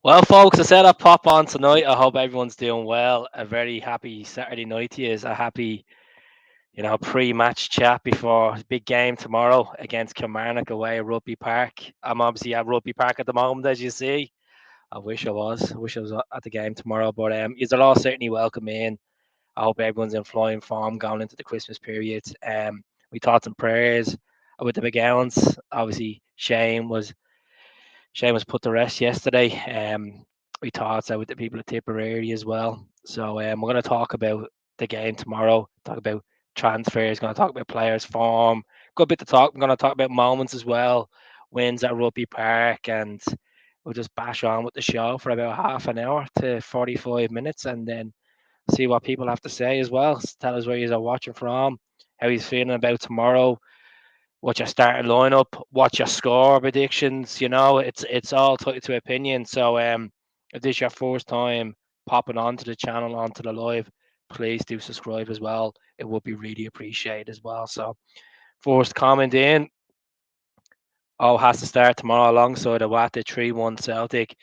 Well, folks, I said I'd pop on tonight. I hope everyone's doing well. A very happy Saturday night to you. A happy, pre-match chat before big game tomorrow against Kilmarnock away at Rugby Park. I'm obviously at Rugby Park at the moment, as you see. I wish I was. I wish I was at the game tomorrow. But you're all certainly welcome in. I hope everyone's in flying form going into the Christmas period. We thoughts and prayers with the McGowans. Obviously, Shane was put to rest yesterday. We thought so with the people at Tipperary as well. So we're going to talk about the game tomorrow. Talk about transfers. Going to talk about players' form. Good bit to talk. We're going to talk about moments as well. Wins at Rugby Park, and we'll just bash on with the show for about half an hour to 45 minutes, and then see what people have to say as well. Tell us where you're watching from, how he's feeling about tomorrow, what your starting lineup, what your score predictions. It's all to opinion. So if this is your first time popping onto the channel, onto the live, please do subscribe as well. It would be really appreciated as well. So first comment in. Oh, has to start tomorrow alongside a Wata 3-1 Celtic.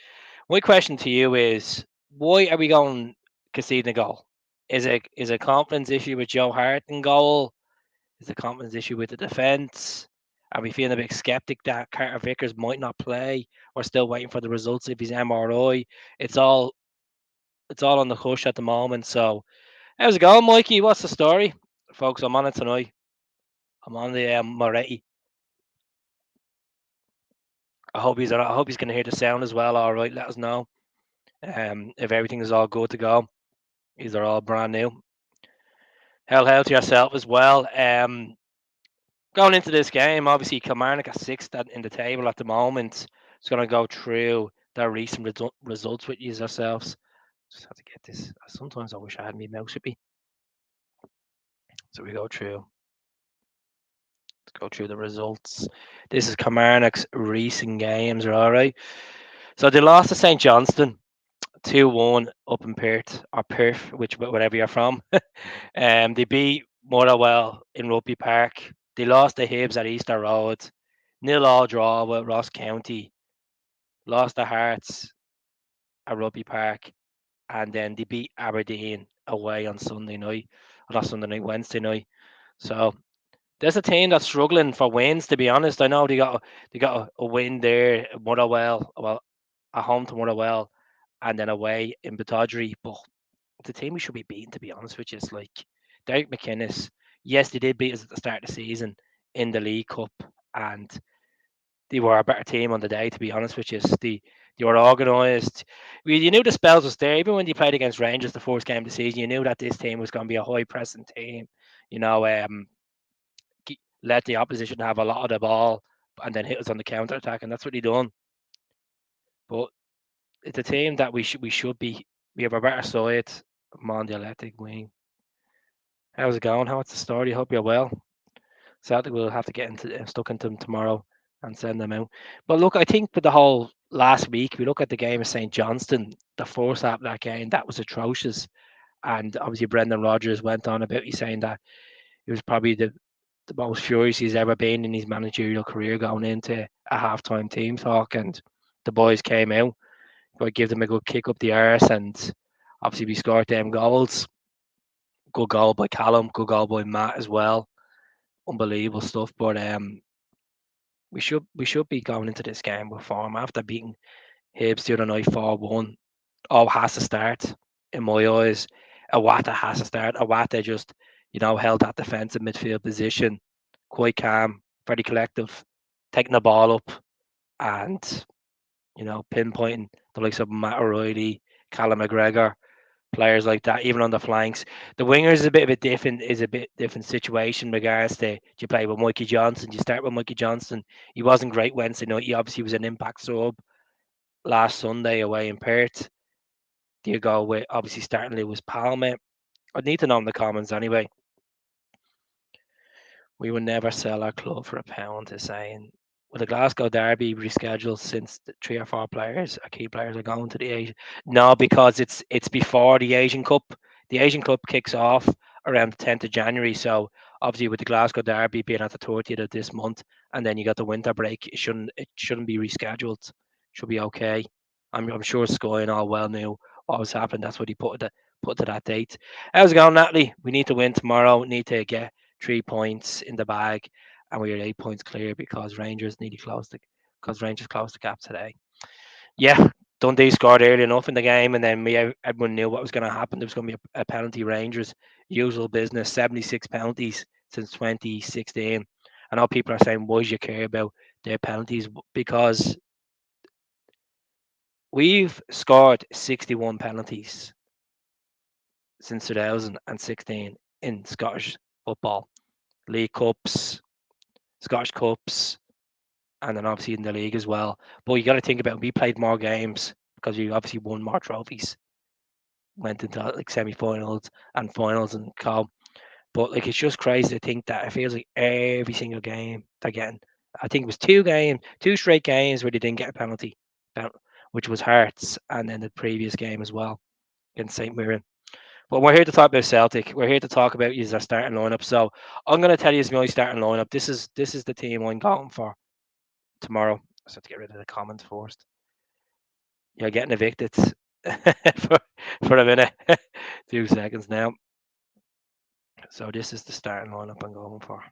My question to you is, why are we going conceding a goal? Is a confidence issue with Joe Hart in goal? Is a confidence issue with the defence? Are we feeling a bit skeptic that Carter Vickers might not play? We're still waiting for the results of his MRI. It's all it's all on the hush at the moment. So how's it going, Mikey? What's the story? Folks, I'm on it tonight. I'm on the Moretti. I hope he's gonna hear the sound as well. All right, let us know. If everything is all good to go. These are all brand new. Hell to yourself as well. Going into this game, obviously Kilmarnock are sixth in the table at the moment. It's going to go through their recent results with you ourselves. Just have to get this. Sometimes I wish I had my mouse with me. So we go through. Let's go through the results. This is Kilmarnock's recent games, all right. So they lost to St Johnston 2-1 up in Perth, whatever you're from. They beat Motherwell in Rugby Park. They lost the Hibs at Easter Road. 0-0 draw with Ross County. Lost the Hearts at Rugby Park. And then they beat Aberdeen away on Sunday night. Or not Sunday night, Wednesday night. So there's a team that's struggling for wins, to be honest. I know they got a win there at Motherwell, well, at home to Motherwell, and then away in Batodry. But the team we should be beating, to be honest, which is like Derek McInnes. Yes, they did beat us at the start of the season in the League Cup, and they were a better team on the day, to be honest, which is they were organised. You knew the spells was there. Even when you played against Rangers the first game of the season, you knew that this team was going to be a high pressing team. You know, let the opposition have a lot of the ball and then hit us on the counter attack, and that's what they done. But it's a team that we should be. We have a better side. I'm on the Athletic wing. How's it going? How's the story? Hope you're well. Celtic will have to get stuck into them tomorrow and send them out. But look, I think with the whole last week, we look at the game of St Johnston, the first half of that game, that was atrocious. And obviously, Brendan Rodgers went on about he's saying that it was probably the most furious he's ever been in his managerial career going into a halftime team talk. And the boys came out. I give them a good kick up the arse, and obviously we scored them goals. Good goal by Callum, good goal by Matt as well. Unbelievable stuff. But we should be going into this game with form after beating Hibs the other night 4-1. All has to start in my eyes. Awata has to start. Awata just held that defensive midfield position, quite calm, very collective, taking the ball up and pinpointing the likes of Matt O'Reilly, Callum McGregor, players like that, even on the flanks. The wingers is a bit different situation in regards to, do you play with Mikey Johnson? Do you start with Mikey Johnson? He wasn't great Wednesday night. He obviously was an impact sub last Sunday away in Perth. Do you go with obviously starting Lewis Palmer? I'd need to know in the comments anyway. We would never sell our club for a pound, is saying. Will the Glasgow Derby rescheduled since the 3 or 4 key players are going to the Asian? No, because it's before the Asian Cup. The Asian Cup kicks off around the 10th of January. So obviously with the Glasgow Derby being at the 30th of this month, and then you got the winter break, it shouldn't be rescheduled. Should be okay. I'm sure Sky and all well knew what was happening. That's what he put to that date. How's it going, Natalie? We need to win tomorrow. We need to get 3 points in the bag, and we're 8 points clear because Rangers need to close because Rangers closed the gap today. Yeah, Dundee scored early enough in the game, and then everyone knew what was going to happen. There was going to be a penalty. Rangers, usual business, 76 penalties since 2016. I know people are saying, why do you care about their penalties? Because we've scored 61 penalties since 2016 in Scottish football, League Cups, Scottish Cups, and then obviously in the league as well. But you got to think about we played more games because we obviously won more trophies, went into like semi-finals and finals and co. But like it's just crazy to think that it feels like every single game they're getting. I think it was two straight games where they didn't get a penalty, which was Hearts, and then the previous game as well against St Mirren. But we're here to talk about Celtic. We're here to talk about our starting lineup. So I'm going to tell you my starting lineup. This is the team I'm going for tomorrow. I have to get rid of the comments first. You're getting evicted for, for a minute. 2 seconds now. So this is the starting lineup I'm going for.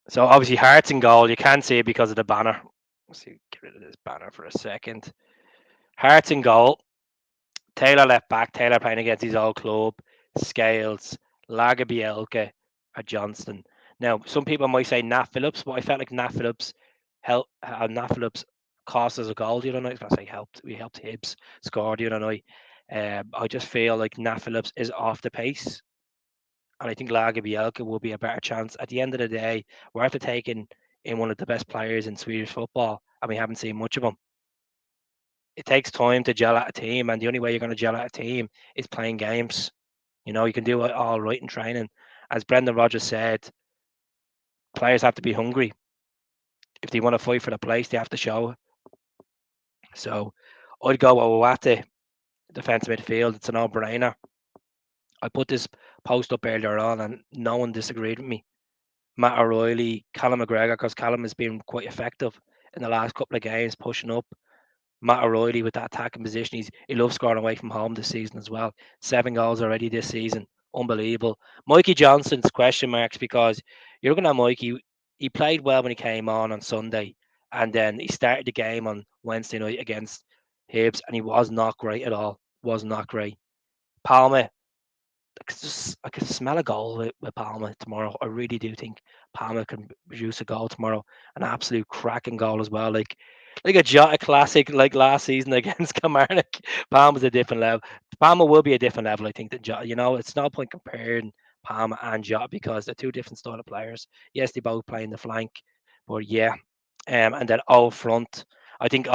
So obviously Hearts in goal. You can't see it because of the banner. Let's see, get rid of this banner for a second. Hearts in goal. Taylor left back. Taylor playing against his old club. Scales, Lagerbielke, or Johnston. Now, some people might say Nat Phillips, but I felt like Nat Phillips Nat Phillips cost us a goal the other night. I say helped. We helped Hibs score the other night. I just feel like Nat Phillips is off the pace, and I think Lagerbielke will be a better chance. At the end of the day, we're after taking in one of the best players in Swedish football, and we haven't seen much of him. It takes time to gel out a team, and the only way you're going to gel out a team is playing games. You can do it all right in training. As Brendan Rodgers said, players have to be hungry. If they want to fight for the place, they have to show it. So I'd go Owate, defensive midfield. It's a no-brainer. I put this post up earlier on, and no one disagreed with me. Matt O'Reilly, Callum McGregor, because Callum has been quite effective in the last couple of games, pushing up. Matt O'Reilly with that attacking position. He loves scoring away from home this season as well. 7 goals already this season. Unbelievable. Mikey Johnson's question marks because you're looking at Mikey. He played well when he came on Sunday, and then he started the game on Wednesday night against Hibs, and he was not great at all. Was not great. Palmer, I can smell a goal with Palmer tomorrow. I really do think Palmer can produce a goal tomorrow. An absolute cracking goal as well. Like a Jota classic like last season against Kilmarnock. Palmer's a different level. Palmer will be a different level, I think, than Jota. It's no point comparing Palmer and Jota because they're two different style of players. Yes, they both play in the flank, but yeah. And then all front. I think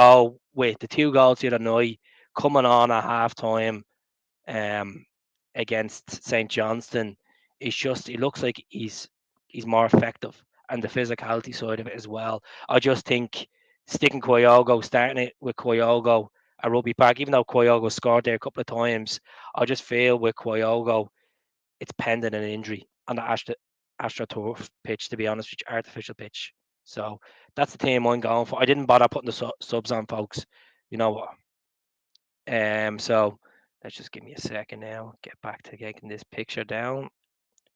with the 2 goals the other night coming on at half time um, against St Johnston, it looks like he's more effective, and the physicality side of it as well. I just think sticking Kyogo, starting it with Kyogo at Rugby Park, even though Kyogo scored there a couple of times, I just feel with Kyogo, it's pending an injury on the AstroTurf pitch, to be honest, which artificial pitch. So that's the team I'm going for. I didn't bother putting the subs on, folks. You know what? So let's just give me a second now. Get back to getting this picture down,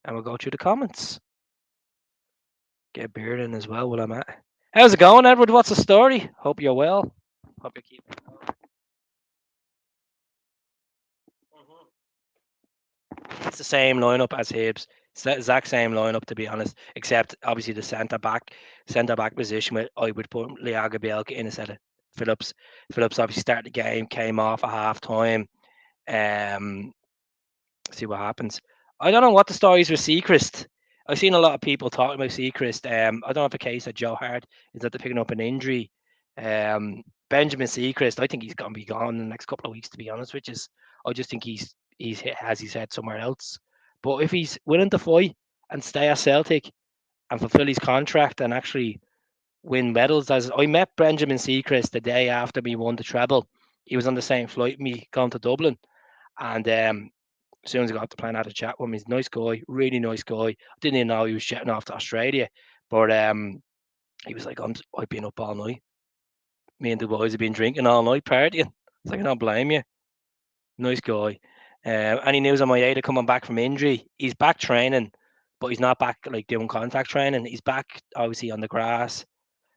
and we'll go through the comments. Get a beard in as well while I'm at. How's it going, Edward? What's the story? Hope you're well. Hope you're keeping well. It's the same lineup as Hibs. It's the exact same lineup, to be honest, except obviously the centre back position. I would put Liaga Bielka in instead of Phillips. Phillips obviously started the game, came off at half time. Um, see what happens. I don't know what the story is with Seacrest. I've seen a lot of people talking about Seacrest. I don't know if a case of Joe Hart is that they're picking up an injury. Benjamin Seacrest, I think he's going to be gone in the next couple of weeks. To be honest, I just think has his head somewhere else. But if he's willing to fight and stay at Celtic and fulfill his contract and actually win medals, as I met Benjamin Seacrest the day after we won the treble, he was on the same flight with me going to Dublin, and as soon as I got off the plane, I had a chat with him. He's a nice guy, really nice guy. I didn't even know he was jetting off to Australia. But He was like, I've been up all night. Me and the boys have been drinking all night, partying. It's like, I don't blame you. Nice guy. Any news on my Ada coming back from injury? He's back training, but he's not back like doing contact training. He's back obviously on the grass.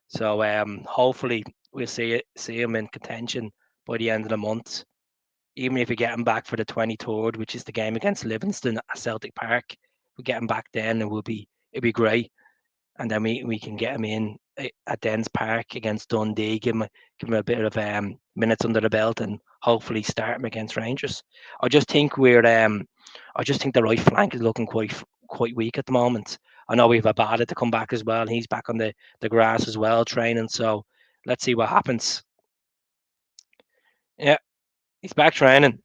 So hopefully we'll see him in contention by the end of the month. Even if we get him back for the 23rd, which is the game against Livingston at Celtic Park, we get him back then, and it'll be great. And then we can get him in at Dens Park against Dundee, give him a bit of minutes under the belt, and hopefully start him against Rangers. I just think I just think the right flank is looking quite weak at the moment. I know we've Abada to come back as well. He's back on the grass as well, training. So let's see what happens. Yeah, he's back training.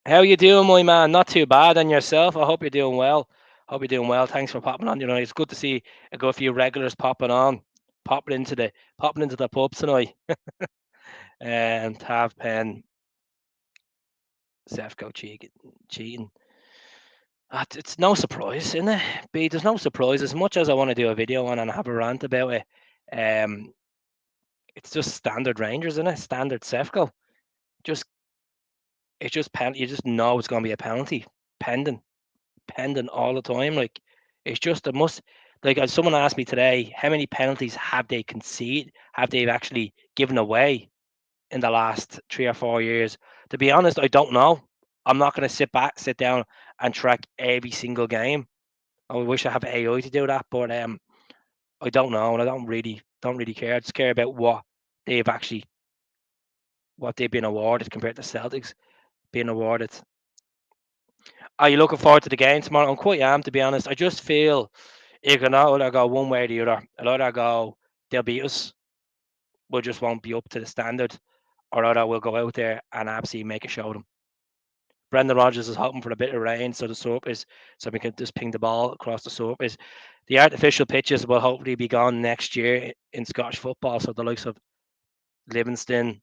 How you doing, my man? Not too bad. And yourself? I hope you're doing well. Hope you're doing well. Thanks for popping on. It's good to see a good few regulars popping on, popping into the pub tonight. And Tav Pen, Sefco cheating. It's no surprise, isn't it? B, there's no surprise. As much as I want to do a video on and have a rant about it, um, it's just standard Rangers, isn't it? Standard Sefco. Just it's just pen. You just know it's going to be a penalty pending. All the time. Like it's just a must. Like as someone asked me today, how many penalties have they conceded? Have they actually given away in the last 3 or 4 years? To be honest, I don't know. I'm not going to sit down and track every single game. I wish I have AI to do that, but I don't know, and I don't really care. I just care about they've actually what they've been awarded compared to Celtics being awarded. Are you looking forward to the game tomorrow? I'm quite am, to be honest. I just feel you can either go one way or the other. I'll either go, they'll beat us, we just won't be up to the standard, or either we'll go out there and absolutely make a show of them. Brendan Rodgers is hoping for a bit of rain, so we can just ping the ball across the surface. The artificial pitches will hopefully be gone next year in Scottish football, so the likes of Livingston,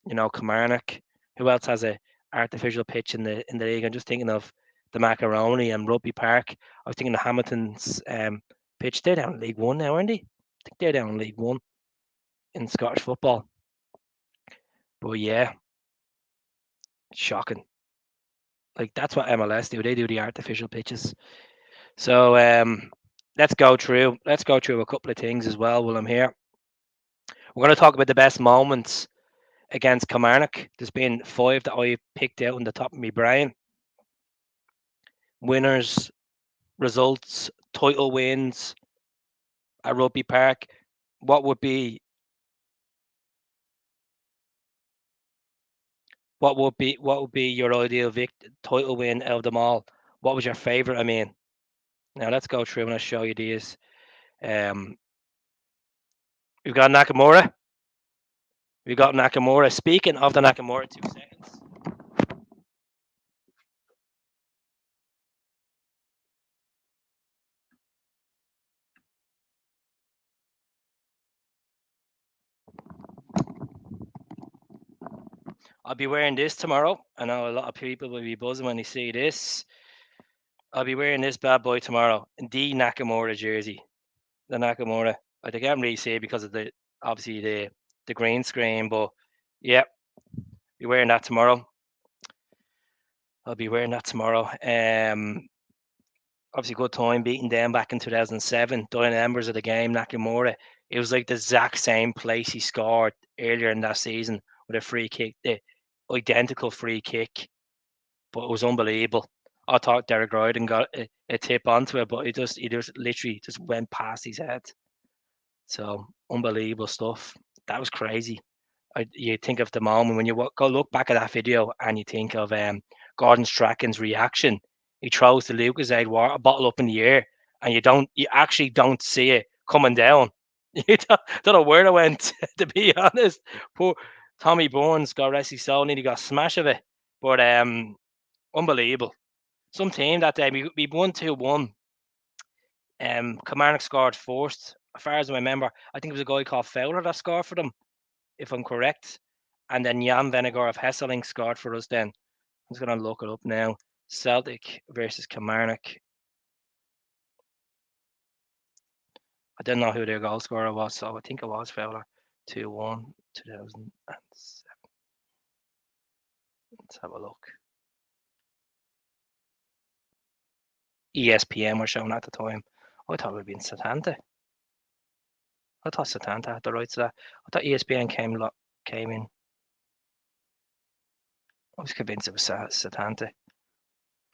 Kilmarnock. Who else has a artificial pitch in the league? I'm just thinking of the Macaroni and Rugby Park. I was thinking of Hamilton's pitch. They're down in League One now, aren't they? I think they're down in League One in Scottish football. But yeah, shocking. Like that's what MLS do. They do the artificial pitches. So let's go through a couple of things as well while I'm here. We're going to talk about the best moments against Kilmarnock. There's been 5 that I picked out on the top of my brain. Winners, results, title wins at Rugby Park. What would be your ideal title win out of them all? What was your favourite? I mean, now let's go through and I'll show you these. We've got Nakamura. Speaking of the Nakamura, 2 seconds. I'll be wearing this tomorrow. I know a lot of people will be buzzing when they see this. I'll be wearing this bad boy tomorrow. The Nakamura jersey. The Nakamura. I can't really see it because of obviously the green screen, but yeah, be wearing that tomorrow. I'll be wearing that tomorrow. Obviously, good time beating them back in 2007. Dying embers of the game, Nakamura. It was like the exact same place he scored earlier in that season with a free kick, the identical free kick, but it was unbelievable. I thought Derek Ryden got a tip onto it, but he just literally just went past his head. So unbelievable stuff. That was crazy. You think of the moment when you go look back at that video and you think of Gordon Strachan's reaction. He throws the Lucasade water bottle up in the air, and you actually don't see it coming down. You don't know where it went. To be honest, poor Tommy Burns, God rest his soul, nearly got smash of it. But unbelievable. Some team that day we won 2-1. Kilmarnock scored first. As far as I remember, I think it was a guy called Fowler that scored for them, if I'm correct. And then Jan Vennegar of Hesseling scored for us then. I'm just going to look it up now. Celtic versus Kilmarnock. I didn't know who their goal scorer was, so I think it was Fowler. 2-1, 2007. Let's have a look. ESPN were showing at the time. I thought it would have been Satanta. I thought Satanta had the rights to that. I thought ESPN came in. I was convinced it was Satanta.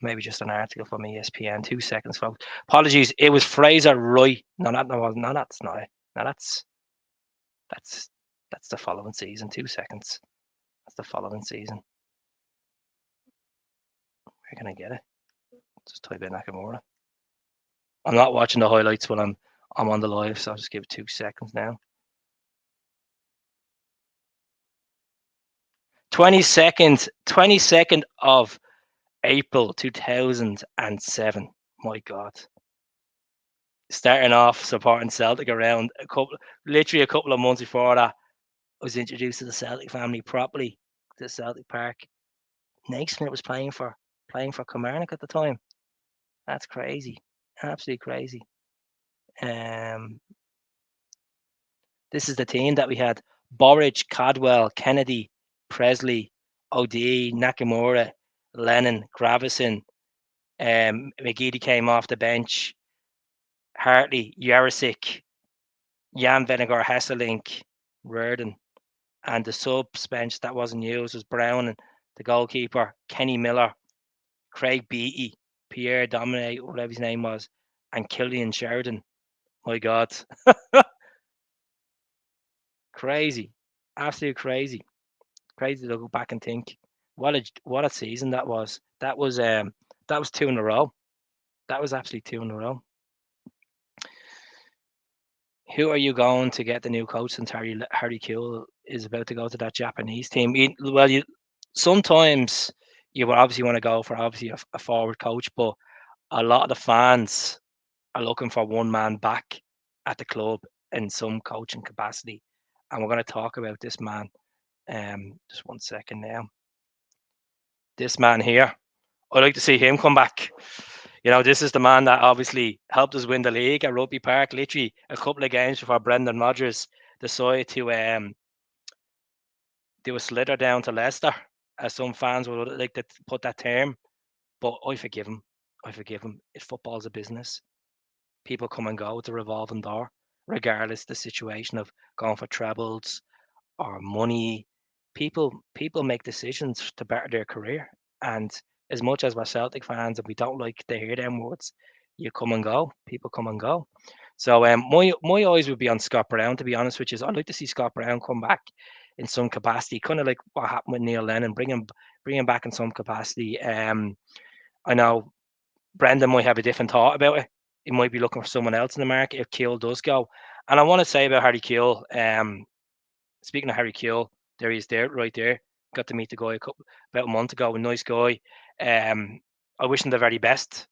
Maybe just an article from ESPN. 2 seconds, folks. Apologies. It was Fraser Wright. No, that's not it. No, that's the following season. 2 seconds. That's the following season. Where can I get it? Just type in Nakamura. I'm not watching the highlights when I'm on the live, so I'll just give it 2 seconds now. 22nd of April 2007. My God. Starting off supporting Celtic around literally a couple of months before that, I was introduced to the Celtic family properly to Celtic Park. Naismith was playing for Kilmarnock at the time. That's crazy. Absolutely crazy. This is the team that we had: Borage, Cadwell, Kennedy, Presley, O'D, Nakamura, Lennon, Gravison. McGeady came off the bench. Hartley, Yarisic, Jan Venegar, Hesselink, Reardon. And the subs bench that wasn't used was Brown and the goalkeeper, Kenny Miller, Craig Beattie, Pierre Domine, whatever his name was, and Killian Sheridan. My God. Crazy. Absolutely crazy. Crazy to go back and think. What a season that was. That was 2 in a row. That was absolutely 2 in a row. Who are you going to get the new coach since Harry Kewell is about to go to that Japanese team? Sometimes you would obviously want to go for a forward coach, but a lot of the fans are looking for one man back at the club in some coaching capacity. And we're going to talk about this man. Just 1 second now. This man here, I'd like to see him come back. This is the man that obviously helped us win the league at Rugby Park. Literally a couple of games before Brendan Rodgers decided to do a slither down to Leicester, as some fans would like to put that term. But I forgive him. Football's a business. People come and go. It's a revolving door, regardless of the situation of going for trebles or money. People make decisions to better their career. And as much as we're Celtic fans and we don't like to hear them words, you come and go. People come and go. So my eyes would be on Scott Brown, to be honest, which is I'd like to see Scott Brown come back in some capacity, kind of like what happened with Neil Lennon, bring him back in some capacity. I know Brendan might have a different thought about it. He might be looking for someone else in the market if Kewell does go. And I want to say about Harry Kewell, speaking of Harry Kewell, there he is there, right there. Got to meet the guy about a month ago, a nice guy. I wish him the very best.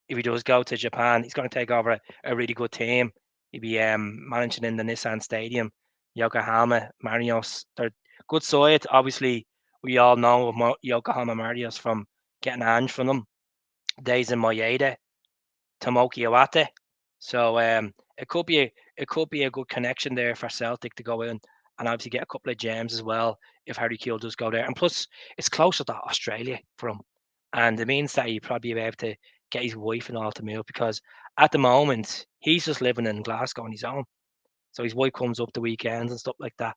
If he does go to Japan, he's going to take over a really good team. He'll be managing in the Nissan Stadium, Yokohama Marinos. They're good side. Obviously, we all know Yokohama Marinos from getting Ange from them. Days in Maeda, Tomoki Iwate. So it could be a good connection there for Celtic to go in and obviously get a couple of gems as well if Harry Kewell does go there. And plus, it's closer to Australia for him, and it means that he'll probably be able to get his wife and all to move, because at the moment he's just living in Glasgow on his own. So his wife comes up the weekends and stuff like that,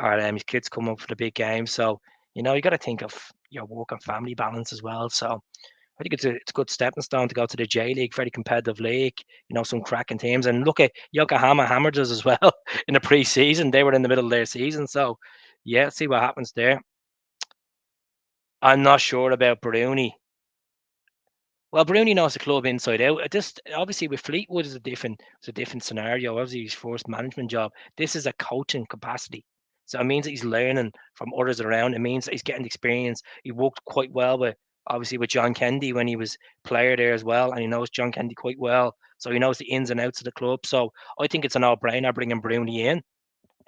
or his kids come up for the big games. So you got to think of your work and family balance as well. So I think it's a good stepping stone to go to the J League, very competitive league. Some cracking teams. And look at Yokohama hammered us as well in the pre-season. They were in the middle of their season, so yeah, see what happens there. I'm not sure about Bruni. Well, Bruni knows the club inside out. Just obviously with Fleetwood is a different scenario. Obviously his first management job. This is a coaching capacity. So it means that he's learning from others around. It means that he's getting experience. He worked quite well with John Kennedy when he was player there as well, and he knows John Kennedy quite well. So he knows the ins and outs of the club. So I think it's a no-brainer bringing Bruni in.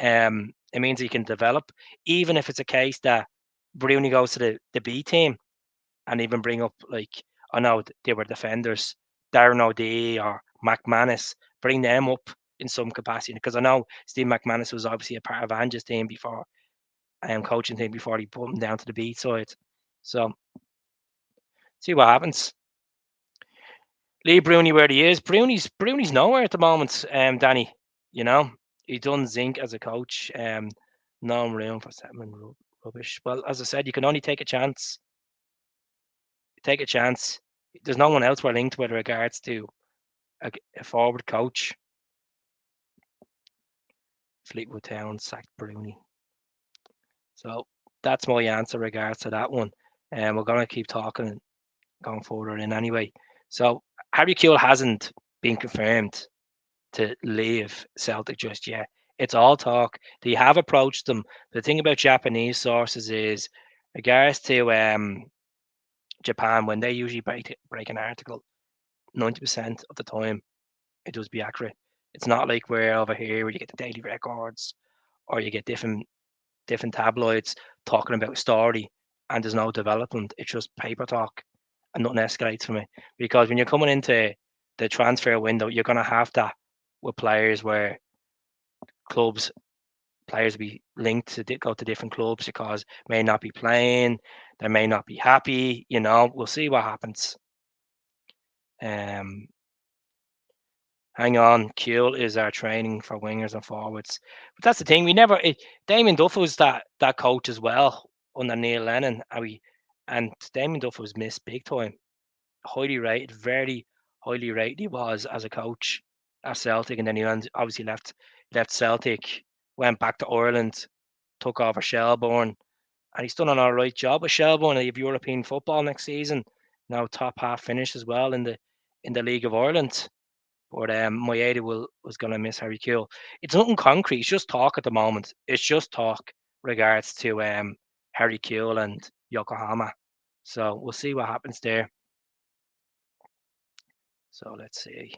It means he can develop, even if it's a case that Bruni goes to the B team, and even bring up, like, I know they were defenders, Darren O'D or McManus, bring them up in some capacity, because I know Steve McManus was obviously a part of Ange's team before, coaching team before he put him down to the B side. So see what happens. Leave Bruni where he is. Bruni's nowhere at the moment. Danny, you know, he done zinc as a coach. No room for settlement rubbish. Well, as I said, you can only take a chance. Take a chance. There's no one else we're linked with regards to a forward coach. Fleetwood Town sacked Bruni. So that's my answer regards to that one. And we're gonna keep talking going forward in anyway. So Harry Kewell hasn't been confirmed to leave Celtic just yet. It's all talk. They have approached them. The thing about Japanese sources is, regards to Japan, when they usually break an article, 90% of the time it does be accurate. It's not like we're over here where you get the daily records or you get different tabloids talking about a story and there's no development. It's just paper talk and nothing escalates for me. Because when you're coming into the transfer window, you're going to have that with players where players be linked to go to different clubs because may not be playing, they may not be happy. We'll see what happens. Hang on, Kewell is our training for wingers and forwards, but that's the thing. Damien Duff was that coach as well under Neil Lennon, and Damien Duff was missed big time. Highly rated, very highly rated he was as a coach at Celtic, and then he obviously left Celtic, went back to Ireland, took over Shelbourne, and he's done an all right job with Shelbourne. They have European football next season. Now top half finish as well in the League of Ireland. But Moyeda was going to miss Harry Kewell. It's nothing concrete. It's just talk at the moment. It's just talk regards to Harry Kewell and Yokohama. So we'll see what happens there. So let's see.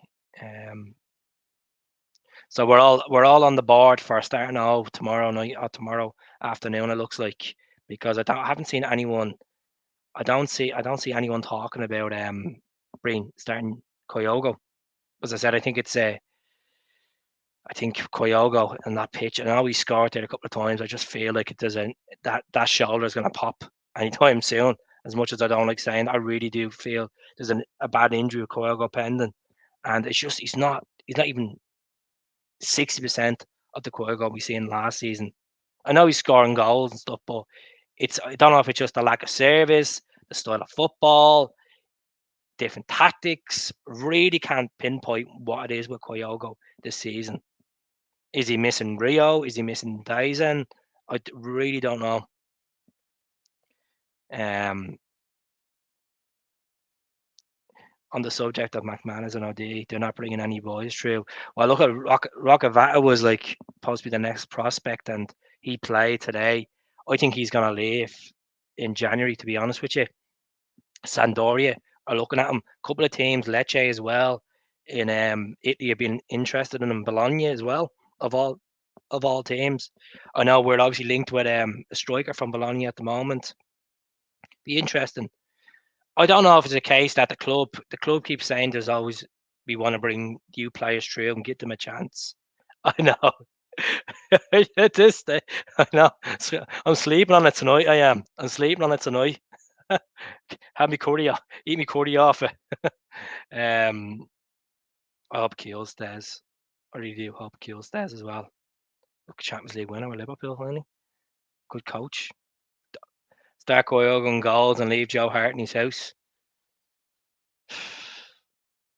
So we're all on the board for starting out tomorrow night or tomorrow afternoon. It looks like, because I haven't seen anyone. I don't see anyone talking about starting Kyogo. As I said, I think Kyogo and that pitch. I know he scored there a couple of times. I just feel like that shoulder is going to pop anytime soon. As much as I don't like saying, I really do feel there's a bad injury with Kyogo pending, and it's just he's not even 60% of the Kyogo we seen last season. I know he's scoring goals and stuff, but I don't know if it's just the lack of service, the style of football, different tactics. Really can't pinpoint what it is with Kyogo this season. Is he missing Rio? Is he missing Dyson? I really don't know. On the subject of McManus and OD, they're not bringing any boys through. Well, look at Rockavata was like supposed to be the next prospect, and he played today. I think he's going to leave in January, to be honest with you. Sampdoria are looking at him. A couple of teams, Lecce as well, in Italy have been interested in him. Bologna as well, of all teams. I know we're obviously linked with a striker from Bologna at the moment. Be interesting. I don't know if it's a case that the club keeps saying we want to bring new players through and give them a chance. I know. I know. I'm sleeping on it tonight. I am. I'm sleeping on it tonight. Have me curry off. Eat me curry off. I hope Kewell stays. I really do hope Kewell stays as well. Look, Champions League winner with Liverpool, finally. Good coach. Start Kyogo on goals and leave Joe Hart in his house.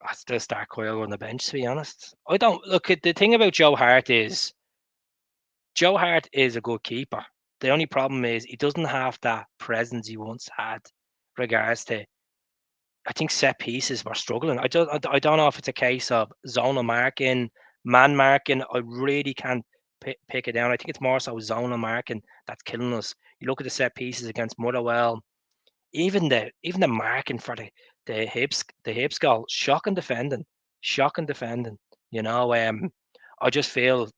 I still start Kyogo on the bench, to be honest. I don't look at the thing about Joe Hart is a good keeper. The only problem is he doesn't have that presence he once had. Regards to, I think set pieces were struggling. I don't know if it's a case of zonal marking, man marking. I really can't pick it down. I think it's more so zonal marking that's killing us. You look at the set pieces against Motherwell, even the marking for the hips goal, shocking defending. I just feel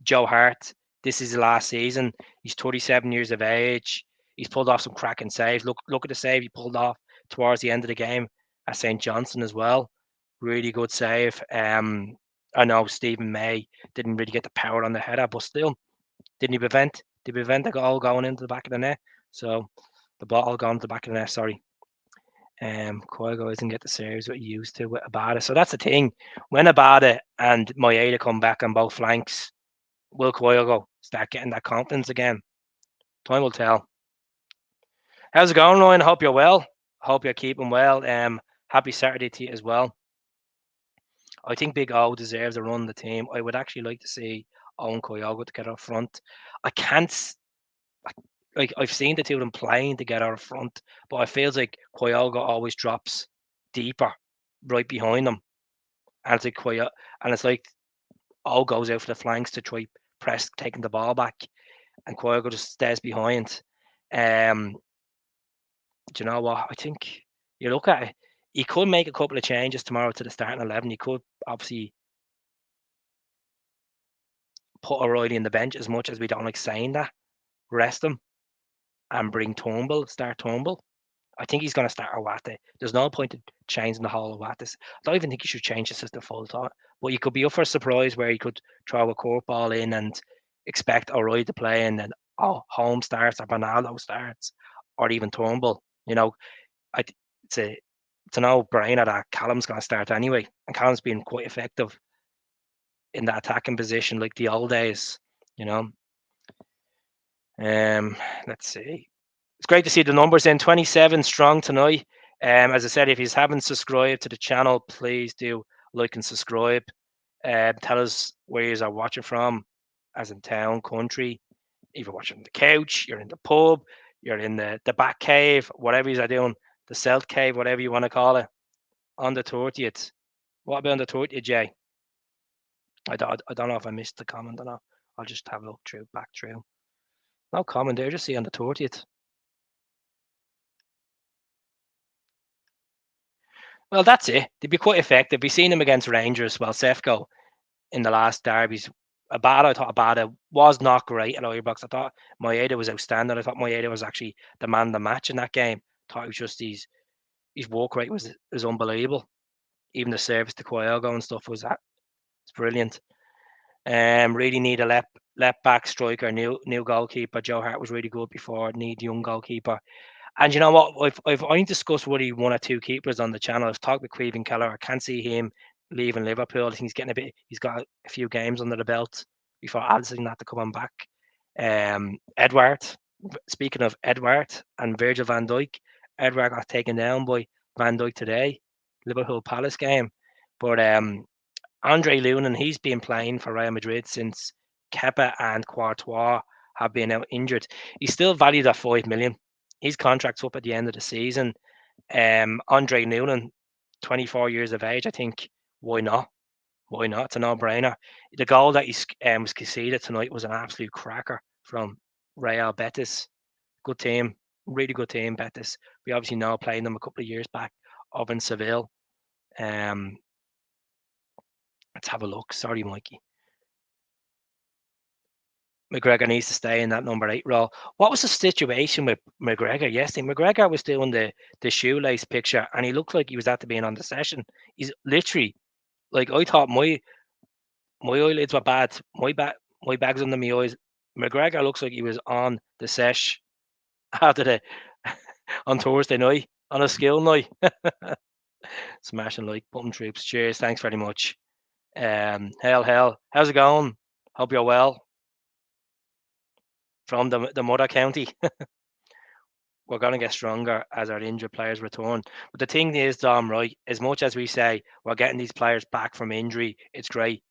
Joe Hart, this is the last season. He's 37 years of age. He's pulled off some cracking saves. Look at the save he pulled off towards the end of the game at St. Johnstone as well. Really good save. I know Stephen May didn't really get the power on the header, but still, did he prevent the goal going into the back of the net? So the ball going to the back of the net, sorry. Koigo isn't get the saves what he used to with Abada. So that's the thing. When Abada and Maeda come back on both flanks, will Koigo start getting that confidence again? Time will tell. How's it going, Ryan? Hope you're well. Hope you're keeping well. Happy Saturday to you as well. I think Big O deserves a run the team. I would actually like to see Owen Koyogo to get up front. I can't like I've seen the two of them playing together up front, but it feels like Koyogo always drops deeper right behind them. And it's like and it's like O goes out for the flanks to try press taking the ball back and Koyogo just stays behind. Do you know what? I think you look at it, he could make a couple of changes tomorrow to the starting 11. He could obviously put O'Reilly in the bench as much as we don't like saying that. Rest him and bring Turnbull, start Turnbull. I think he's going to start Awate. There's no point in changing the whole Awates. I don't even think you should change the system full time. But you could be up for a surprise where you could throw a curveball in and expect O'Reilly to play and then Holmes starts or Bernardo starts or even Turnbull. I it's a it's a no-brainer that Callum's going to start anyway, and Callum's been quite effective in that attacking position like the old days. You know, let's see. It's great to see the numbers in 27 strong tonight. As I said, if you haven't subscribed to the channel, please do like and subscribe. Tell us where you are watching from, as in town, country. If you're watching on the couch, you're in the pub, you're in the back cave, whatever you are doing, the Celtic cave, whatever you want to call it, on the 30th. What about on the 30th, Jay? I don't know if I missed the comment or not. I'll just have a look back through. No comment there, just see on the 30th. Well, that's it. They'd be quite effective. We've seen them against Rangers. Well, Sefco in the last derbies. I thought Abada was not great at Ibrox. I thought Maeda was outstanding. I thought Maeda was actually the man of the match in that game. I thought it was just his work rate was unbelievable. Even the service to Koyogo and stuff was brilliant. Really need a left back striker, new goalkeeper. Joe Hart was really good before. Need young goalkeeper. And you know what? I've only discussed really one or two keepers on the channel. I've talked with Queven Keller. I can't see him leaving Liverpool. I think he's getting a bit. He's got a few games under the belt before Alisson had to come on back. Edward. Speaking of Edward and Virgil van Dijk, Edward got taken down by Van Dijk today, Liverpool Palace game. But Andre Lunin, he's been playing for Real Madrid since Kepa and Courtois have been out injured. He's still valued at 5 million. His contract's up at the end of the season. Andre Lunin, 24 years of age, I think. Why not? Why not? It's a no-brainer. The goal that he was conceded tonight was an absolute cracker from Real Betis. Good team, really good team, Betis. We obviously know playing them a couple of years back up in Seville. Let's have a look. Sorry, Mikey. McGregor needs to stay in that number 8 role. What was the situation with McGregor yesterday? McGregor was doing the shoelace picture, and he looked like he was at the being on the session. He's literally like I thought my eyelids were bad. My bag's under my eyes. McGregor looks like he was on the sesh after the on Thursday night on a skill night. Smashing like button troops. Cheers. Thanks very much. Hell. How's it going? Hope you're well. From the mother county. We're going to get stronger as our injured players return. But the thing is, Dom, right, as much as we say we're getting these players back from injury, it's great.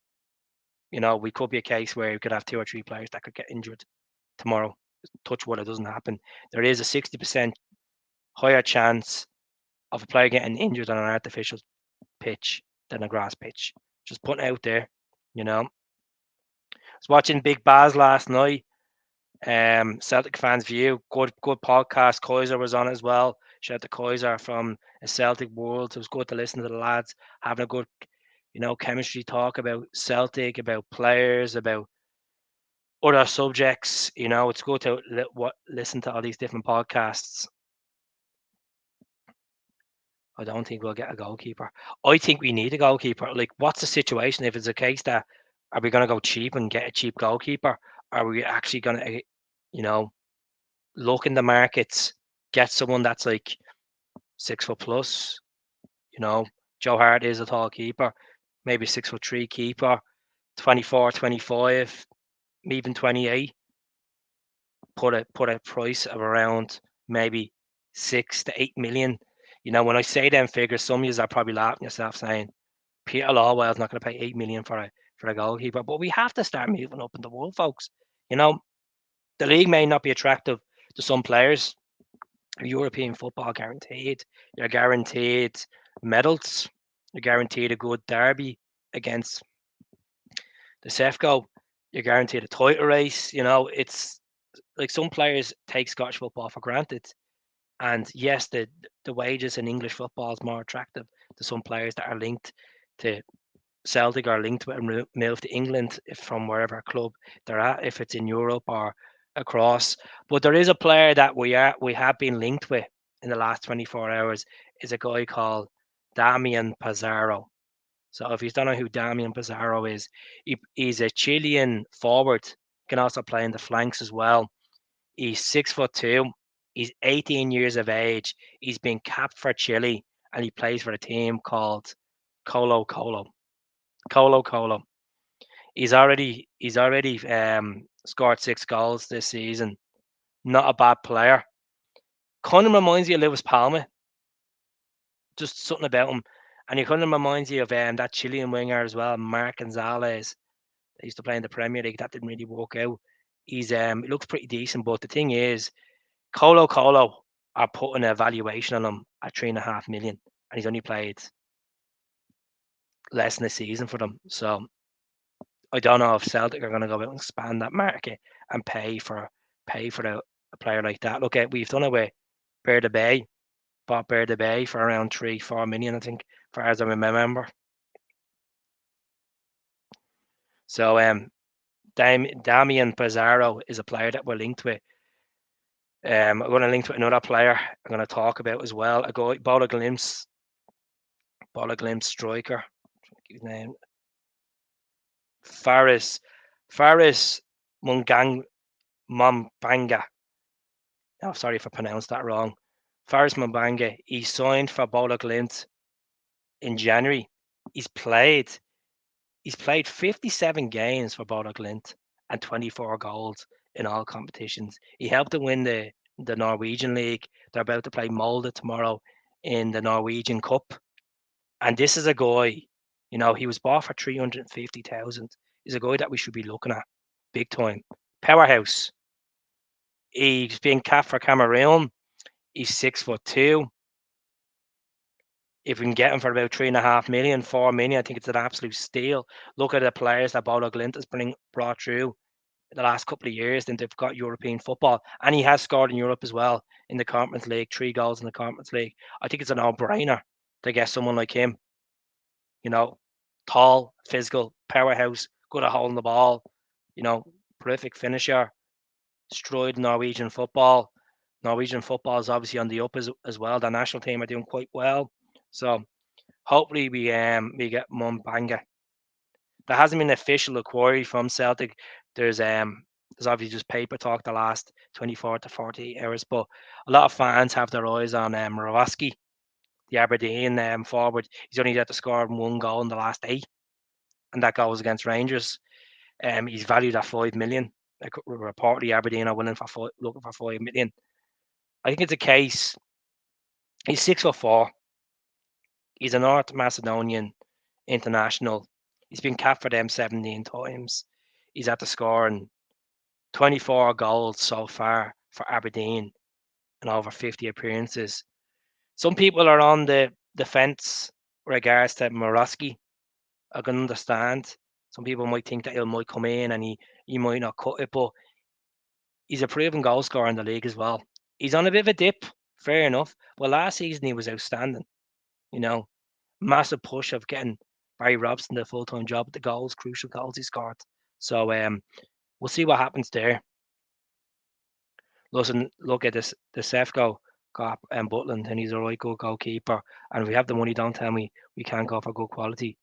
We could be a case where we could have 2 or 3 players that could get injured tomorrow. Touch wood, it doesn't happen. There is a 60% higher chance of a player getting injured on an artificial pitch than a grass pitch. Just putting it out there, I was watching Big Baz last night. Celtic fans view, good podcast. Kaiser was on as well. Shout out to Kaiser from a Celtic world. It was good to listen to the lads having a good, chemistry talk about Celtic, about players, about other subjects. It's good to listen to all these different podcasts. I don't think we'll get a goalkeeper. I think we need a goalkeeper. Like, what's the situation if it's a case that are we going to go cheap and get a cheap goalkeeper? Are we actually going to, you know, look in the markets, get someone that's like 6 foot plus? You know, Joe Hart is a tall keeper, maybe 6'3" keeper, 24, 25, even 28. Put a price of around maybe 6 to 8 million. You know, when I say them figures, some of you are probably laughing yourself saying Peter Lawwell's not going to pay 8 million for a goalkeeper. But we have to start moving up in the world, folks. You know, the league may not be attractive to some players. European football guaranteed. You're guaranteed medals. You're guaranteed a good derby against the Sefco. You're guaranteed a title race. You know, it's like some players take Scottish football for granted. And yes, the wages in English football is more attractive to some players that are linked to Celtic or linked with a move to England if from wherever club they're at, if it's in Europe or across. But there is a player that we have been linked with in the last 24 hours is a guy called Damian Pizarro. So if you don't know who Damian Pizarro is, he's a Chilean forward. Can also play in the flanks as well. He's 6'2". He's 18 years of age. He's been capped for Chile, and he plays for a team called Colo Colo. Colo Colo. He's already scored 6 goals this season. Not a bad player. Kind of reminds you of Lewis Palma. Just something about him, and he kind of reminds you of that Chilean winger as well, Mark Gonzalez. They used to play in the Premier League. That didn't really work out. He looks pretty decent, but the thing is, Colo Colo are putting a valuation on him at 3.5 million, and he's only played less than a season for them. So I don't know if Celtic are going to go out and expand that market and pay for a player like that. Look, we've done it with Bear the Bay, bought Bear the Bay for around 3-4 million, I think, far as I remember. So Damian Pizarro is a player that we're linked with. I'm going to link to another player I'm going to talk about as well. A guy, Bola Glimpse striker. His name Faris Mumbanga. Oh, sorry if I pronounced that wrong. Faris Mumbanga. He signed for Bola Glimt in January. He's played 57 games for Bola Glimt and 24 goals in all competitions. He helped them win the Norwegian League. They're about to play Molde tomorrow in the Norwegian Cup. And this is a guy, he was bought for 350,000. He's a guy that we should be looking at big time. Powerhouse. He's been capped for Cameroon. He's 6'2". If we can get him for about 3.5 million, 4 million, I think it's an absolute steal. Look at the players that Bola Glint has brought through the last couple of years. Then they've got European football, and he has scored in Europe as well in the Conference League, 3 goals in the Conference League. I think it's a no-brainer to get someone like him. Tall, physical, powerhouse, good at holding the ball. Prolific finisher. Stride Norwegian football. Norwegian football is obviously on the up as well. The national team are doing quite well. So hopefully we get Mumbanga. There hasn't been an official inquiry from Celtic. There's obviously just paper talk the last 24 to 48 hours, but a lot of fans have their eyes on Rawowski, the Aberdeen forward. He's only had to score 1 goal in the last 8, and that goal was against Rangers. He's valued at 5 million. Like, reportedly Aberdeen are looking for 5 million. I think it's a case. He's 6'4". He's a North Macedonian international. He's been capped for them 17 times. He's at the scoring 24 goals so far for Aberdeen and over 50 appearances. Some people are on the fence regards to Morosky. I can understand. Some people might think that he might come in and he might not cut it, but he's a proven goal scorer in the league as well. He's on a bit of a dip, fair enough. But last season he was outstanding. Massive push of getting Barry Robson the full-time job at the goals, crucial goals he scored. So we'll see what happens there. Listen, look at this, the Sefco got Butland, and he's a right good goalkeeper. And if we have the money, don't tell me we can't go for good quality.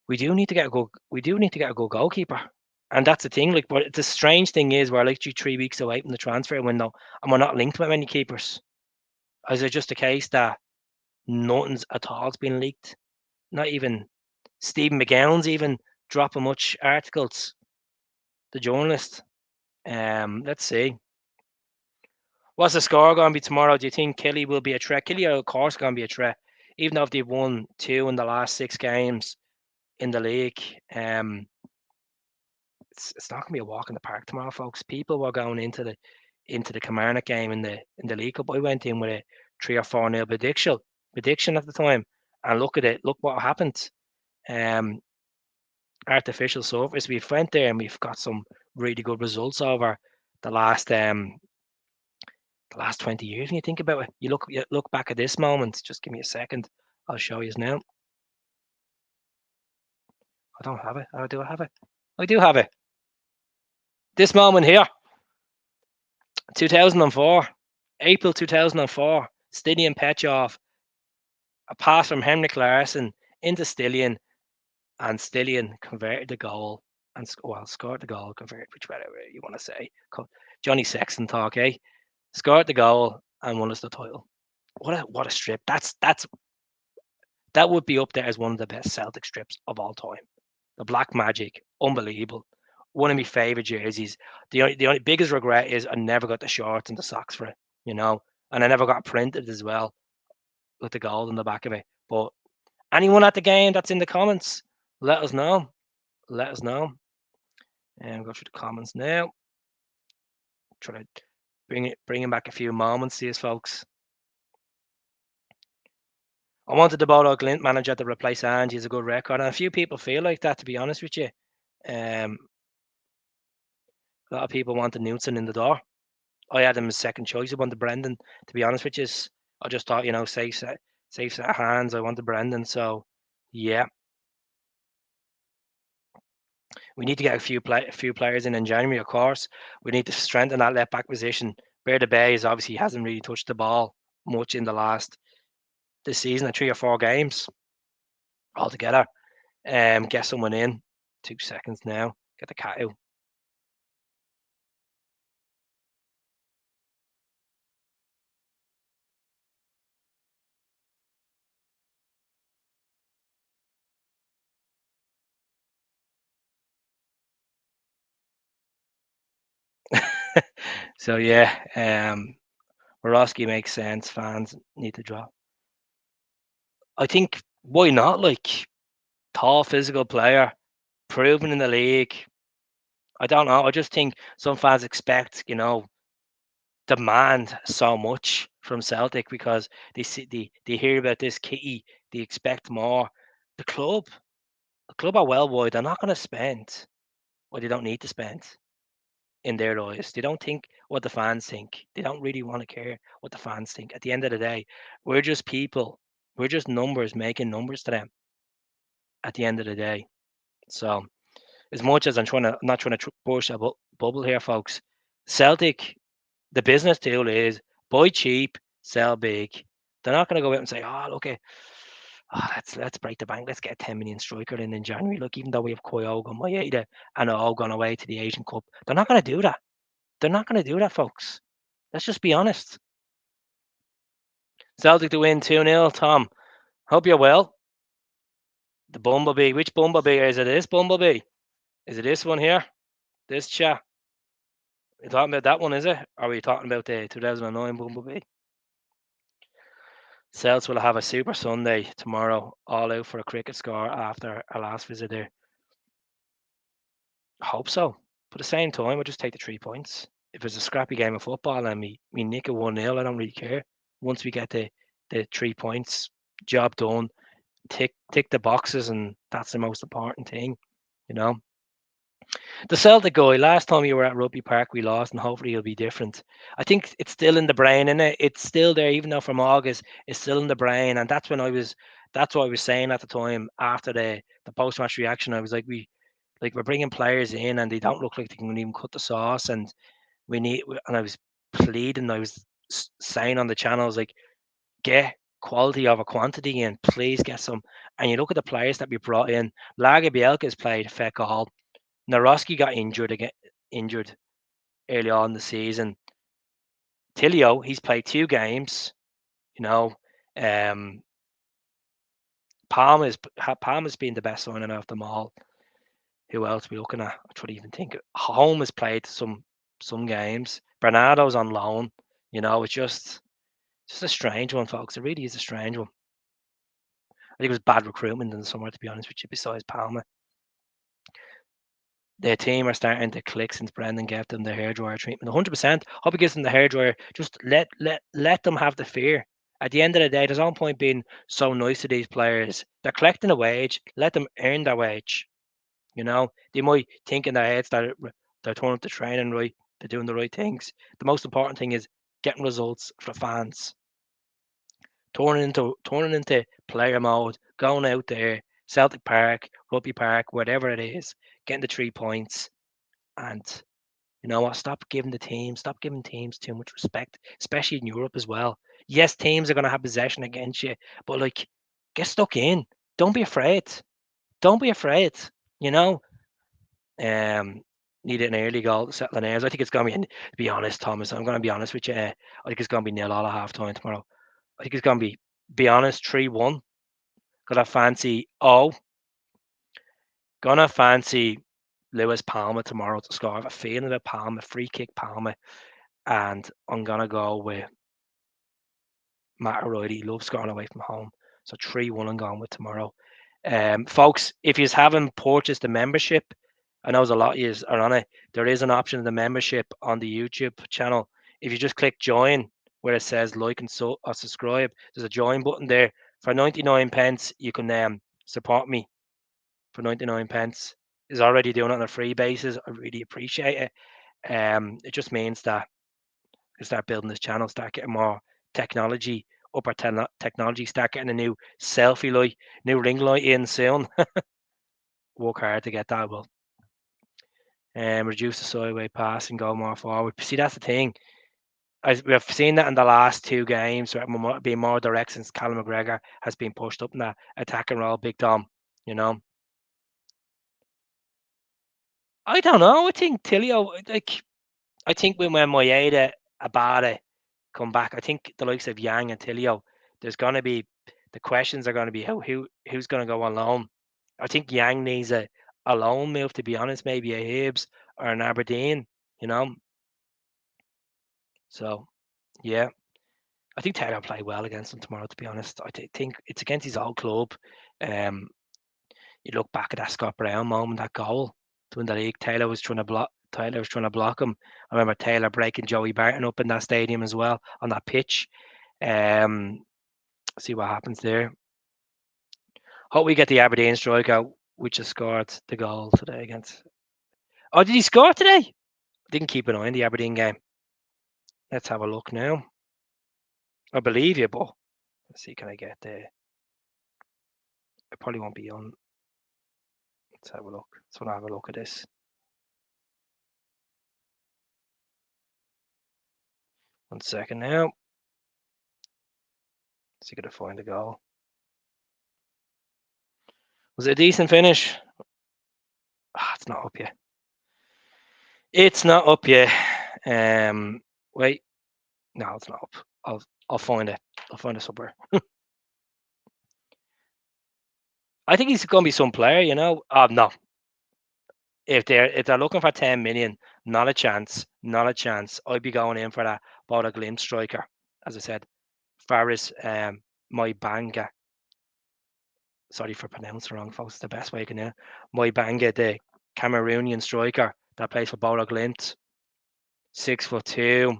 We do need to get a good. We do need to get a good goalkeeper, and that's the thing. Like, but the strange thing is, we're literally 3 weeks away from the transfer window, and we're not linked with many keepers. Is it just a case that nothing's at all's been leaked? Not even Stephen McGowan's even dropping much articles. The journalist. Let's see. What's the score going to be tomorrow? Do you think Killy will be a threat? Killy are of course going to be a threat, even though if they've won 2 in the last 6 games in the league. It's not going to be a walk in the park tomorrow, folks. People were going into the Kilmarnock game in the League Cup. I went in with a 3 or 4 nil prediction at the time, and look at it. Look what happened. Um, Artificial surface. We've went there and we've got some really good results over the last 20 years. When you think about it, you look back at this moment. Just give me a second. I'll show you now. I don't have it. Oh, do I have it? I do have it. This moment here, 2004, April 2004, Stilian Petrov, a pass from Henrik Larsson into Stilian, and Stilian converted the goal and scored the goal, converted, whichever you want to say. Johnny Sexton talk, eh? Scored the goal and won us the title. What a strip! That would be up there as one of the best Celtic strips of all time. The Black Magic, unbelievable. One of my favourite jerseys. The only biggest regret is I never got the shorts and the socks for it, and I never got printed as well with the gold on the back of it. But anyone at the game that's in the comments, let us know. Let us know. And go through the comments now. Try to bring back a few moments, these folks. I wanted the Bodo Glint manager to replace Ange. He's a good record, and a few people feel like that. To be honest with you, a lot of people wanted Newton in the door. I had him as second choice. I wanted Brendan. To be honest with you, I just thought, safe set of hands. I wanted Brendan. So, yeah, we need to get a few players in January. Of course, we need to strengthen that left back position. Berda Bay is obviously hasn't really touched the ball much in this season, 3 or 4 games altogether. Get someone in. 2 seconds now. Get the cat out. So yeah, Borowski makes sense. Fans need to drop. I think why not? Like, tall, physical player, proven in the league. I don't know. I just think some fans expect, demand so much from Celtic because they hear about this kitty, they expect more. The club, are well wide. They're not going to spend what they don't need to spend in their eyes. They don't think what the fans think. They don't really want to care what the fans think. At the end of the day, we're just people. We're just numbers making numbers to them. At the end of the day, so as much as I'm not trying to burst a bubble here, folks. Celtic, the business deal is buy cheap, sell big. They're not going to go out and say, "Oh, look, let's break the bank. Let's get a 10 million striker in January." Look, even though we have Kyogo, Maeda, and all gone away to the Asian Cup, they're not going to do that. They're not going to do that, folks. Let's just be honest. Celtic to win 2-0, Tom. Hope you're well. The Bumblebee. Which Bumblebee? Is it this Bumblebee? Is it this one here? This chat? You're talking about that one, is it? Or are we talking about the 2009 Bumblebee? Celts will have a super Sunday tomorrow, all out for a cricket score after our last visit there. I hope so. But at the same time, we'll just take the 3 points. If it's a scrappy game of football and we nick a 1-0, I don't really care. Once we get the 3 points, job done, tick the boxes, and that's the most important thing, The Celtic guy, last time you were at Rugby Park, we lost, and hopefully it'll be different. I think it's still in the brain, isn't it? It's still there, even though from August, it's still in the brain. And that's what I was saying at the time after the post-match reaction. I was like, we're bringing players in and they don't look like they can even cut the sauce. And and I was pleading, I was saying on the channels, like, get quality over quantity and please get some. And you look at the players that we brought in. Lager Bielka's played feck all. Naroski got injured early on in the season. Tilio, he's played 2 games. You know, um, Palmer's been the best signing of them all. Who else are we looking at? I try to even think. Home has played some games. Bernardo's on loan. It's just a strange one, folks. It really is a strange one. I think it was bad recruitment in the summer, to be honest with you. Besides Palmer, their team are starting to click since Brendan gave them the hairdryer treatment. 100%. Hope he gives them the hairdryer. Just let them have the fear. At the end of the day, there's no point being so nice to these players. They're collecting a wage. Let them earn their wage. They might think in their heads that they're turning up the training right. They're doing the right things. The most important thing is getting results for the fans. Turning into player mode, going out there, Celtic Park, Rugby Park, whatever it is, getting the 3 points, and you know what? Stop giving teams too much respect, especially in Europe as well. Yes, teams are going to have possession against you, but like, get stuck in. Don't be afraid. Don't be afraid. You know, um, needed an early goal to settle the nerves. I think it's going to be. To be honest, Thomas, I'm going to be honest with you. I think it's going to be 0-0 at half time tomorrow. I think it's going to be honest, 3-1. Gonna fancy gonna fancy Lewis Palmer tomorrow to score. I have a feeling about Palmer, free kick Palmer, and I'm gonna go with Matt O'Reilly. He loves scoring away from home. So 3-1 I'm going with tomorrow. Folks, if you haven't purchased the membership, I know there's a lot of you are on it. There is an option in the membership on the YouTube channel. If you just click join where it says like and or subscribe, there's a join button there. For 99 pence, you can support me for 99 pence. Is already doing it on a free basis. I really appreciate it. It just means that we start building this channel, start getting more technology, upper technology, start getting a new selfie light, new ring light in soon. Work hard to get that. Well, reduce the sideway pass and go more forward. See, that's the thing. We've seen that in the last 2 games, where being more direct since Callum McGregor has been pushed up in that attacking role, Big Tom. I don't know. I think Tilio, I think when Moyeda, Abada come back, I think the likes of Yang and Tilio, there's going to be the questions are going to be who's going to go on loan. I think Yang needs a loan move, to be honest, maybe a Hibs or an Aberdeen. So yeah, I think Taylor will play well against them tomorrow. To be honest, I think it's against his old club. Um, you look back at that Scott Brown moment, that goal to win the league. Taylor was trying to block him. I remember Taylor breaking Joey Barton up in that stadium as well on that pitch. See what happens there. Hope we get the Aberdeen striker, which has scored the goal today against. Oh, did he score today? Didn't keep an eye on the Aberdeen game. Let's have a look now. I believe you, but let's see. Can I get there? I probably won't be on. Let's have a look. Let's want to have a look at this. 1 second now. See if I can find a goal. Was it a decent finish? It's not up yet. It's not up yet. Wait. No, it's not up. I'll find it. I'll find it somewhere. I think he's going to be some player, no. If they're looking for 10 million, not a chance. Not a chance. I'd be going in for that Boda Glimt striker. As I said, Faris Moibanga. Sorry for pronouncing wrong, folks. It's the best way I can hear. Moibanga, the Cameroonian striker that plays for Boda Glimt. 6'2",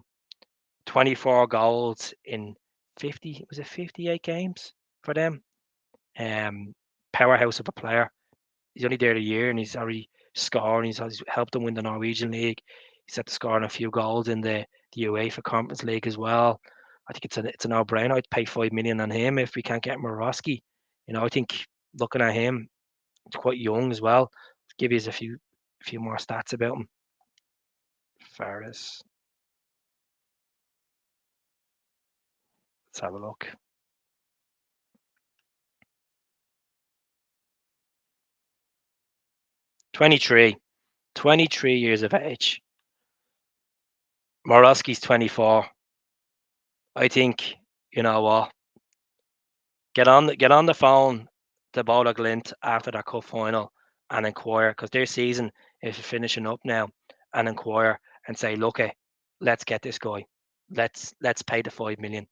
24 goals in 58 games for them. Powerhouse of a player. He's only there a year and he's already scoring. He's helped them win the Norwegian League. He's had to score a few goals in the UEFA Conference League as well. I think it's a no-brainer. I'd pay 5 million on him if we can't get Moroski. I think looking at him, he's quite young as well. Let's give you a few more stats about him. Faris. Let's have a look. 23. 23 years of age. Morosky's 24. I think, you know what? Get on the phone to Bola Glint after that cup final and inquire, because their season is finishing up now, and inquire and say, look, let's get this guy. Let's pay the 5 million.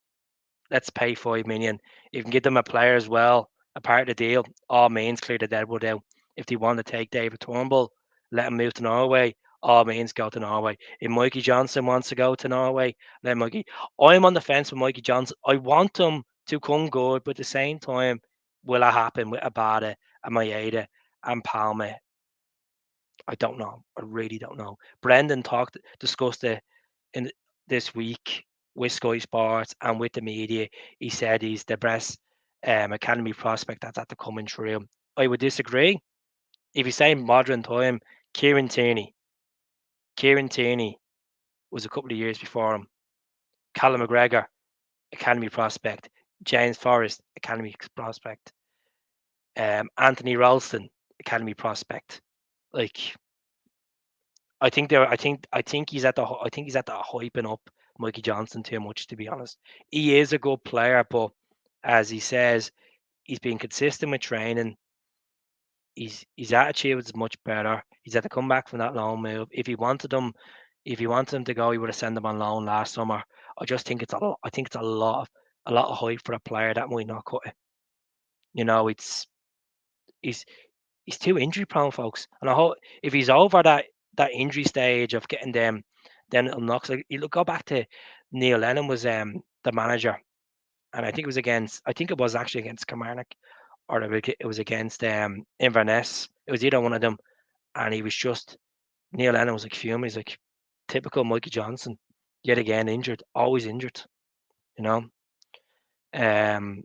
Let's pay 5 million. You can give them a player as well, a part of the deal. All means clear the deadwood out. If they want to take David Turnbull, let him move to Norway. All means go to Norway. If Mikey Johnson wants to go to Norway, let Mikey. I'm on the fence with Mikey Johnson. I want him to come good, but at the same time, will it happen with Abada and Maeda and Palmer? I don't know. I really don't know. Brendan discussed it in this week with Sky Sports and with the media. He said he's the best academy prospect that's at the coming through. I would disagree. If you say modern time, Kieran Tierney. Kieran Tierney was a couple of years before him. Callum McGregor, academy prospect. James Forrest, academy prospect. Anthony Ralston, academy prospect. Like, I think he's at the hyping up Mikey Johnson too much, to be honest. He is a good player, but as he says, he's been consistent with training. His attitude is much better. He's had to come back from that loan move. If he wanted him to go, he would have sent him on loan last summer. I just think it's a lot. I think it's a lot of hype for a player that might not cut it. You know, he's he's too injury prone, folks. And I hope if he's over that injury stage of getting them, then it'll knock. Like, you look, go back to Neil Lennon was the manager, and I think it was actually against Kilmarnock, or it was against Inverness. It was either one of them, and he was just Neil Lennon was like fuming. He's like, typical Mikey Johnson, yet again injured, always injured. You know, um,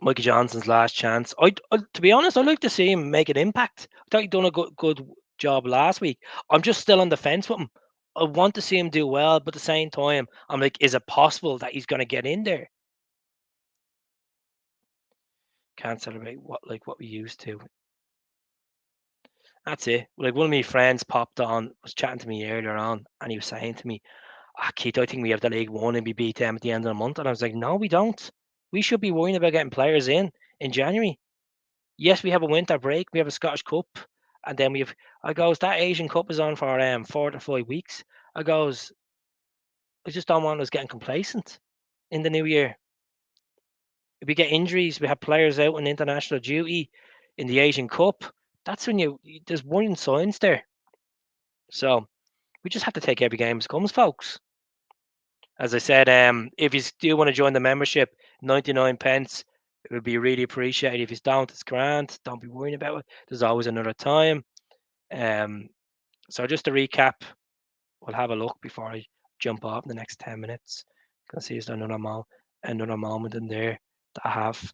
Mikey Johnson's last chance. To be honest, I'd like to see him make an impact. I thought he'd done a good job last week. I'm just still on the fence with him. I want to see him do well, but at the same time, I'm like, is it possible that he's going to get in there? Can't celebrate what we used to. That's it. Like, one of my friends popped on, was chatting to me earlier on, and he was saying to me, Keith, I think we have the League One and we beat them at the end of the month. And I was like, no, we don't. We should be worrying about getting players in January. Yes, we have a winter break. We have a Scottish Cup, and then we have. I goes, that Asian Cup is on for 4 to 5 weeks. I goes, I just don't want us getting complacent in the new year. If we get injuries, we have players out on international duty in the Asian Cup. That's when there's warning signs there. So we just have to take every game as it comes, folks. As I said, if you do want to join the membership, 99 pence, it would be really appreciated. If you don't, it's grand. Don't be worrying about it. There's always another time. So just to recap, we'll have a look before I jump off in the next 10 minutes. You can see there's another moment in there that I have.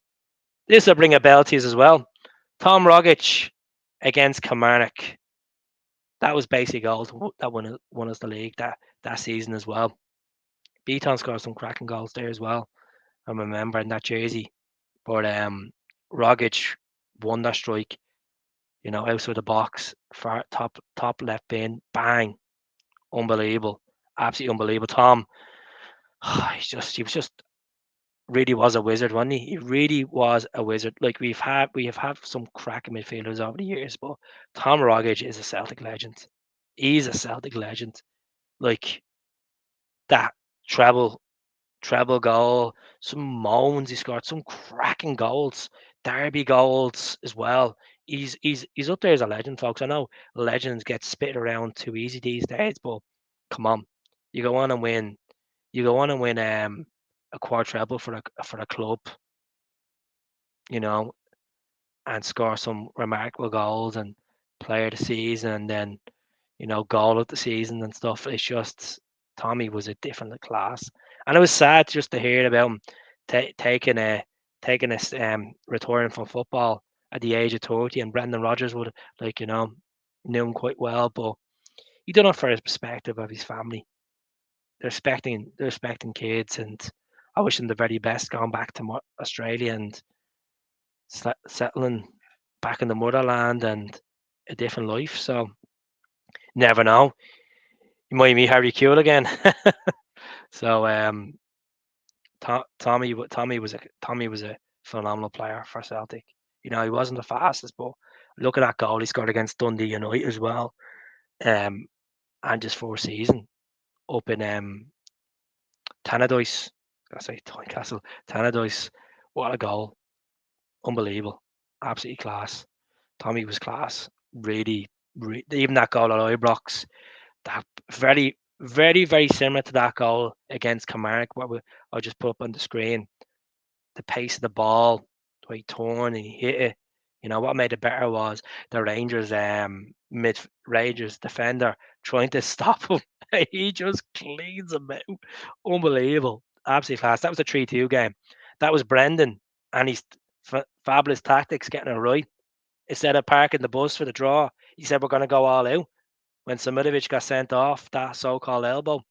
This will bring a bell to you as well. Tom Rogic against Kilmarnock. That was basically goals that won us the league that season as well. Beaton scored some cracking goals there as well. I remember in that jersey. But Rogic won that strike, outside the box, far top left bin, bang. Unbelievable. Absolutely unbelievable. Tom, he was just really was a wizard, wasn't he? He really was a wizard. Like we have had some cracking midfielders over the years, but Tom Rogic is a Celtic legend. He's a Celtic legend. Like that treble goal, some moments he scored, some cracking goals, derby goals as well. He's up there as a legend, folks. I know legends get spit around too easy these days, but come on, you go on and win. You go on and win a quadruple for a club, you know, and score some remarkable goals and player of the season, and then goal of the season and stuff. It's just Tommy was a different class, and it was sad just to hear about him taking a retiring from football at the age of 30. And Brendan Rodgers would knew him quite well, but he done it for his perspective of his family. They're respecting kids, and I wish him the very best going back to Australia and settling back in the motherland and a different life. So never know. You might meet Harry Kewell again. So Tommy was a phenomenal player for Celtic. You know, he wasn't the fastest, but look at that goal he scored against Dundee United as well. And just for a season up in Tannadice. I say Tynecastle. Tannadice. What a goal. Unbelievable. Absolutely class. Tommy was class. Really, even that goal at Ibrox, that very, very, very similar to that goal against Kilmarnock, I just put up on the screen. The pace of the ball, the way he turned and he hit it. You know what made it better was the Rangers Rangers defender trying to stop him. He just cleans him out. Unbelievable. Absolutely class. That was a 3-2 game. That was Brendan and his fabulous tactics getting it right. Instead of parking the bus for the draw, he said we're going to go all out. When Samidovic got sent off, that so-called elbow,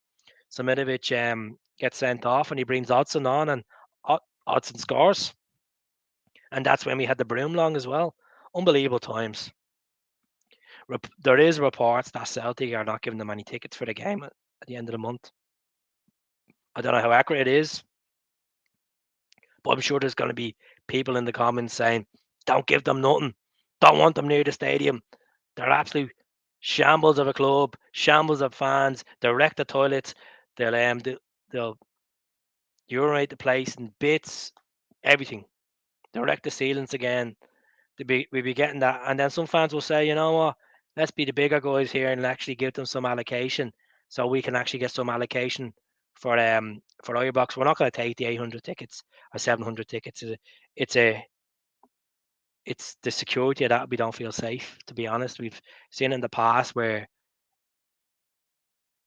Samidovic gets sent off and he brings Odson on and Odson scores. And that's when we had the broom long as well. Unbelievable times. There is reports that Celtic are not giving them any tickets for the game at the end of the month. I don't know how accurate it is, but I'm sure there's going to be people in the comments saying, don't give them nothing. Don't want them near the stadium. They're absolute shambles of a club, shambles of fans. They'll wreck the toilets. They'll urinate the place in bits, everything. They'll wreck the ceilings again. We'll be getting that. And then some fans will say, you know what, let's be the bigger guys here and actually give them some allocation so we can actually get some allocation for Ibrox. We're not going to take the 800 tickets or 700 tickets. It's the security of that we don't feel safe, to be honest. We've seen in the past where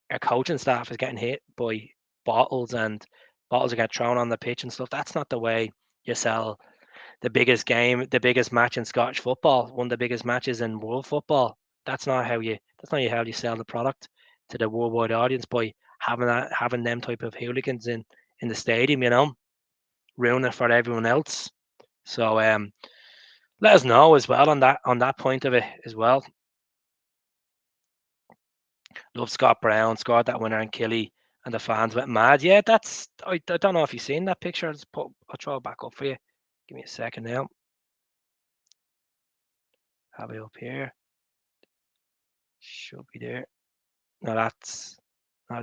our coaching staff is getting hit by bottles and bottles are getting thrown on the pitch and stuff. That's not the way you sell the biggest game, the biggest match in Scottish football, one of the biggest matches in world football. That's not how you sell the product to the worldwide audience by having them type of hooligans in the stadium, ruin it for everyone else. So let us know as well on that point of it as well. Love Scott Brown scored that winner in Killy and the fans went mad. Yeah, I don't know if you've seen that picture. I'll throw it back up for you. Give me a second now. Have it up here. Should be there. No,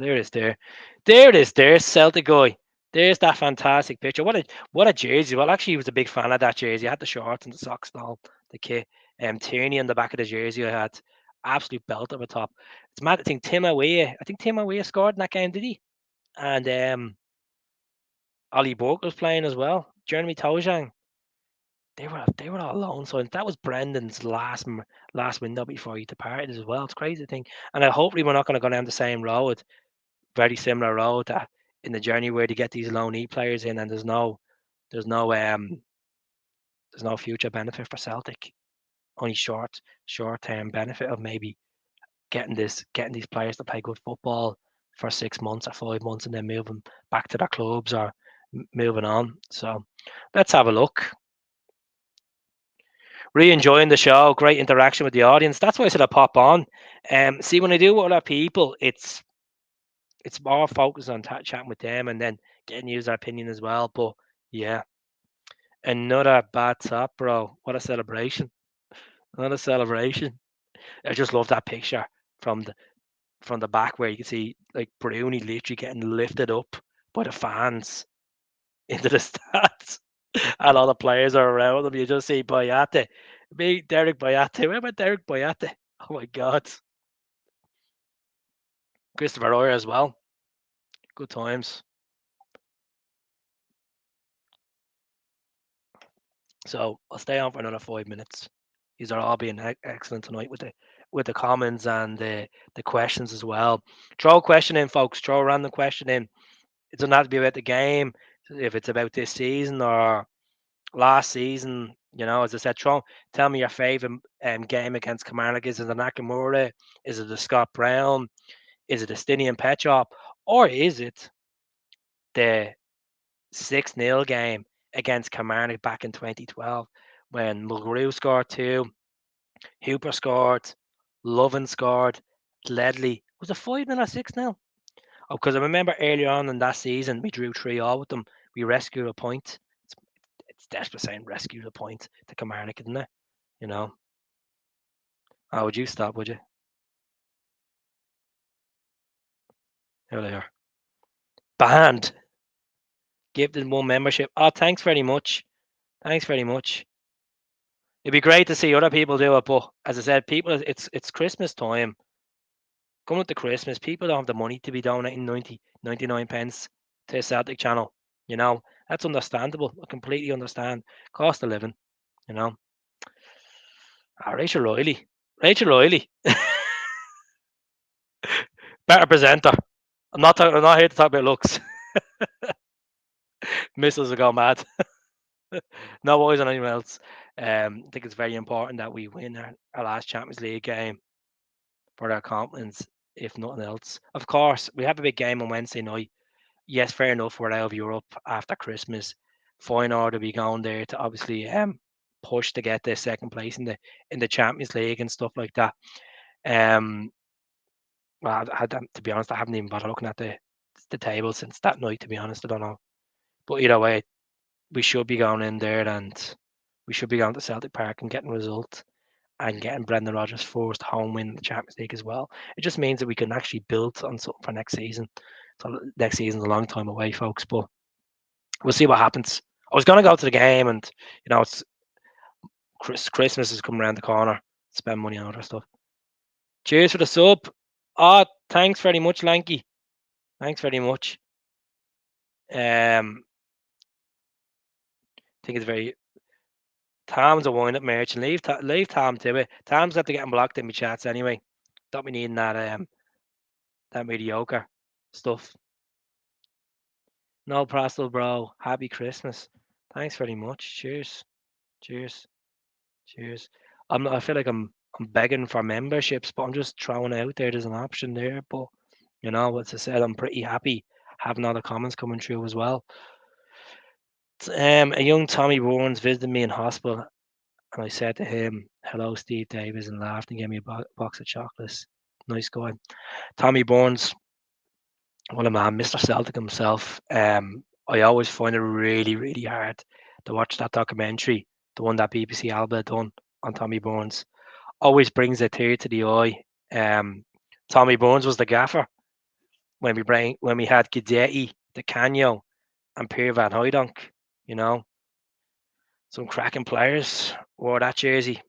there it is there. There it is there, Celtic guy. There's that fantastic picture. What a jersey. Well, actually, he was a big fan of that jersey. I had the shorts and the socks and all, the kit. Tierney on the back of the jersey I had. Absolute belt at the top. It's mad. I think Tim Awea scored in that game, did he? And Ollie Burke was playing as well. Jeremy Tojang. They were all alone. So that was Brendan's last window before he departed as well. It's crazy thing. And hopefully we're not going to go down the same road, very similar road that in the journey where to get these loanee players in, and there's no future benefit for Celtic. Only short term benefit of maybe getting these players to play good football for 6 months or 5 months and then moving back to their clubs or moving on. So let's have a look. Really enjoying the show. Great interaction with the audience. That's why I said I pop on. See, when I do with other people, it's more focused on chatting with them and then getting user opinion as well. But yeah, another bad top, bro. What a celebration! What a celebration! I just love that picture from the back where you can see like Bruni literally getting lifted up by the fans into the stands. And all the players are around them. You just see Boyate. Derek Boyate. Where about Derek Boyate? Oh my God. Christopher Royer as well. Good times. So I'll stay on for another 5 minutes. These are all being excellent tonight with the comments and the questions as well. Throw a question in, folks. Throw a random question in. It doesn't have to be about the game. If it's about this season or last season, as I said, tell me your favourite game against Kilmarnock. Is it the Nakamura? Is it the Scott Brown? Is it the Stinian Petrov? Or is it the 6-0 game against Kilmarnock back in 2012 when Mulgrew scored 2, Hooper scored, Lovin scored, Ledley. Was it 5-0 or 6-0? Oh, because I remember earlier on in that season, we drew 3-all with them. We rescued a point. It's desperate saying rescued a point to Kilmarnock, isn't it? You know. Oh, would you stop, would you? Here they are. Banned. Give them 1 membership. Oh, thanks very much. Thanks very much. It'd be great to see other people do it, but as I said, people, it's Christmas time. Coming up to Christmas, people don't have the money to be donating 99 pence to a Celtic channel. You know, that's understandable. I completely understand. Cost of living, you know. Rachel Riley. Rachel Riley. Better presenter. I'm not here to talk about looks. Missiles will go mad. No worries on anyone else. I think it's very important that we win our last Champions League game for our confidence, if nothing else. Of course, we have a big game on Wednesday night. Yes, fair enough. We're out of Europe after Christmas. Fine order to be going there to obviously push to get the second place in the Champions League and stuff like that. Well, to be honest, I haven't even bothered looking at the table since that night. To be honest, I don't know. But either way, we should be going in there and we should be going to Celtic Park and getting a result and getting Brendan Rodgers' first home win in the Champions League as well. It just means that we can actually build on something for next season. So next season's a long time away, folks, but we'll see what happens. I was going to go to the game, and it's Christmas is coming around the corner. Spend money on other stuff. Cheers for the sub. Thanks very much, Lanky. Thanks very much. I think it's very. Tom's a wind-up merchant. Leave Tom to it. Tom's got to get him blocked in my chats anyway. Don't be needing that mediocre stuff. No Prastel, bro. Happy Christmas. Thanks very much. Cheers. Cheers. Cheers. I feel like I'm begging for memberships, but I'm just throwing out there's an option there. But as I said, I'm pretty happy having all the comments coming through as well. A young Tommy Burns visited me in hospital, and I said to him, "Hello, Steve Davis," and laughed and gave me a box of chocolates. Nice guy. Tommy Burns, what a man, Mr. Celtic himself. I always find it really, really hard to watch that documentary, the one that BBC Alba done on Tommy Burns. Always brings a tear to the eye. Tommy Burns was the gaffer when we had Guidetti, De Canio, and Pierre Van Hooijdonk. Some cracking players wore that jersey.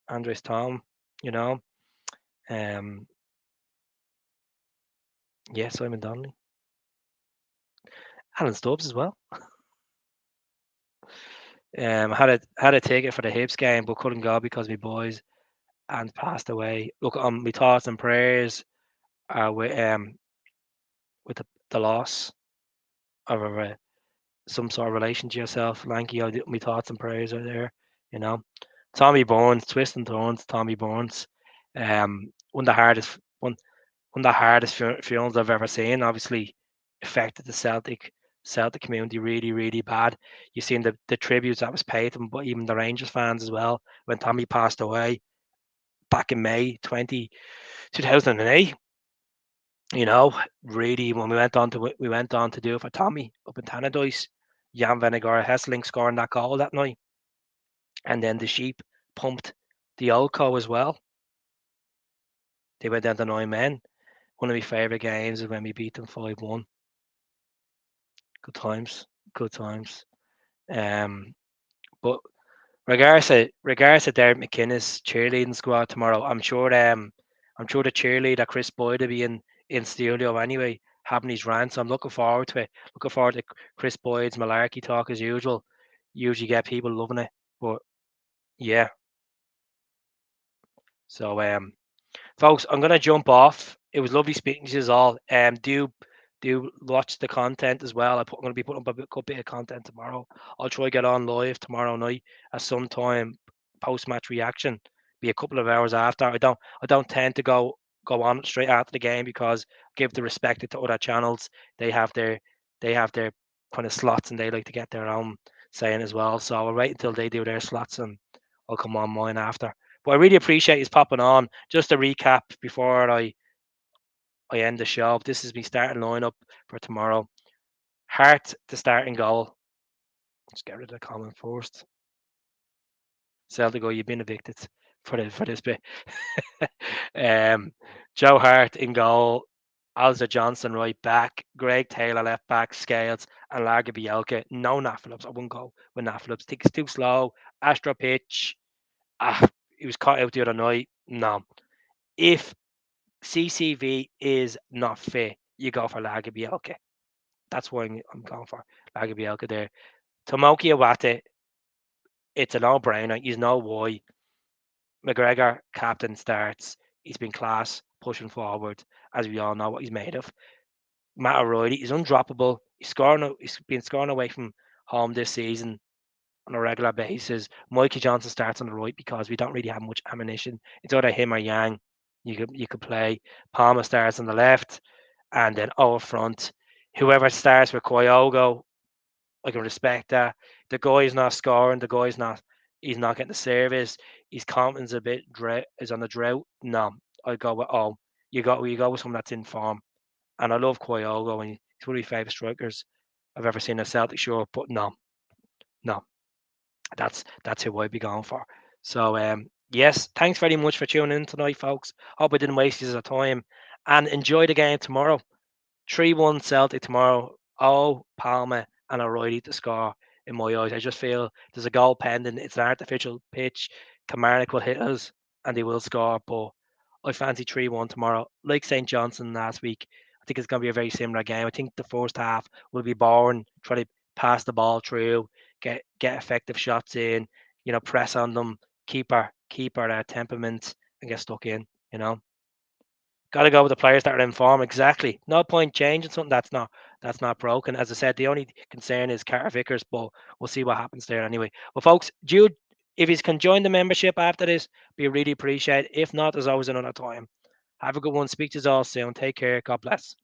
Andres Tom. Yeah, Simon Donnelly, Alan Stubbs as well. Had a ticket for the Hibs game, but couldn't go because my boys and passed away. Look, my thoughts and prayers are with the loss of some sort of relation to yourself, Lanky. My thoughts and prayers are there. Tommy Burns, twist and turns. Tommy Burns, one of the hardest funerals I've ever seen. Obviously, affected the Celtic community really, really bad. You've seen the tributes that was paid to him, but even the Rangers fans as well. When Tommy passed away back in May 2008, really when we went on to do it for Tommy up in Tannadice, Jan Vennegar Hesseling scoring that goal that night, and then the Sheep pumped the Olco as well. They went down to 9 men. One of my favourite games is when we beat them 5-1. Good times. But regards to Derek McInnes cheerleading squad tomorrow, I'm sure the cheerleader Chris Boyd will be in studio anyway, having his rants. I'm looking forward to it. Looking forward to Chris Boyd's malarkey talk as usual. Usually get people loving it, but yeah. So folks, I'm gonna jump off. It was lovely speaking to you all. Do watch the content as well. I'm going to be putting up a good bit of content tomorrow. I'll try to get on live tomorrow night at some time, post-match reaction. Be a couple of hours after. I don't tend to go on straight after the game because I give the respect to other channels. They have their they have their kind of slots and they like to get their own saying as well. So I'll wait until they do their slots and I'll come on mine after. But I really appreciate you popping on. Just a recap before I end the show. This is me starting lineup for tomorrow. Hart to start in goal. Let's get rid of the comment first. Celtic, you've been evicted for this bit. um, Joe Hart in goal. Alza Johnson right back. Greg Taylor left back. Scales and Larga Bielka. No Nat Phillips. I wouldn't go with Nat Phillips. Think it's too slow. Astro pitch. He was caught out the other night. No. If CCV is not fit, you go for Larga Bielka. That's why I'm going for Larga Bielka there. Tomoki Iwate, it's a no-brainer. He's no why. McGregor, captain, starts. He's been class, pushing forward, as we all know what he's made of. Matt O'Reilly, he's undroppable. He's been scoring away from home this season on a regular basis. Mikey Johnson starts on the right because we don't really have much ammunition. It's either him or Yang. You could play. Palmer starts on the left, and then over front, whoever starts with Kyogo, I can respect that. The guy's not scoring. He's not getting the service. His confidence is on the drought. No, I go with you go with someone that's in form. And I love Kyogo, and he's one of my favourite strikers I've ever seen a Celtic shirt. But no, that's who I'd be going for. So yes, thanks very much for tuning in tonight, folks. Hope I didn't waste your time, and enjoy the game tomorrow. 3-1 Celtic tomorrow. Oh, Palmer and O'Reilly to score in my eyes. I just feel there's a goal pending. It's an artificial pitch. Kilmarnock will hit us and they will score, but I fancy 3-1 tomorrow. Like St. Johnson last week, I think it's going to be a very similar game. I think the first half will be boring, try to pass the ball through, get effective shots in, press on them, keep our temperament and get stuck in, Got to go with the players that are in form. Exactly. No point changing something that's not broken. As I said, the only concern is Carter Vickers, but we'll see what happens there anyway. Well, folks, Jude, if you can join the membership after this, be really appreciated. If not, there's always another time. Have a good one. Speak to you all soon. Take care. God bless.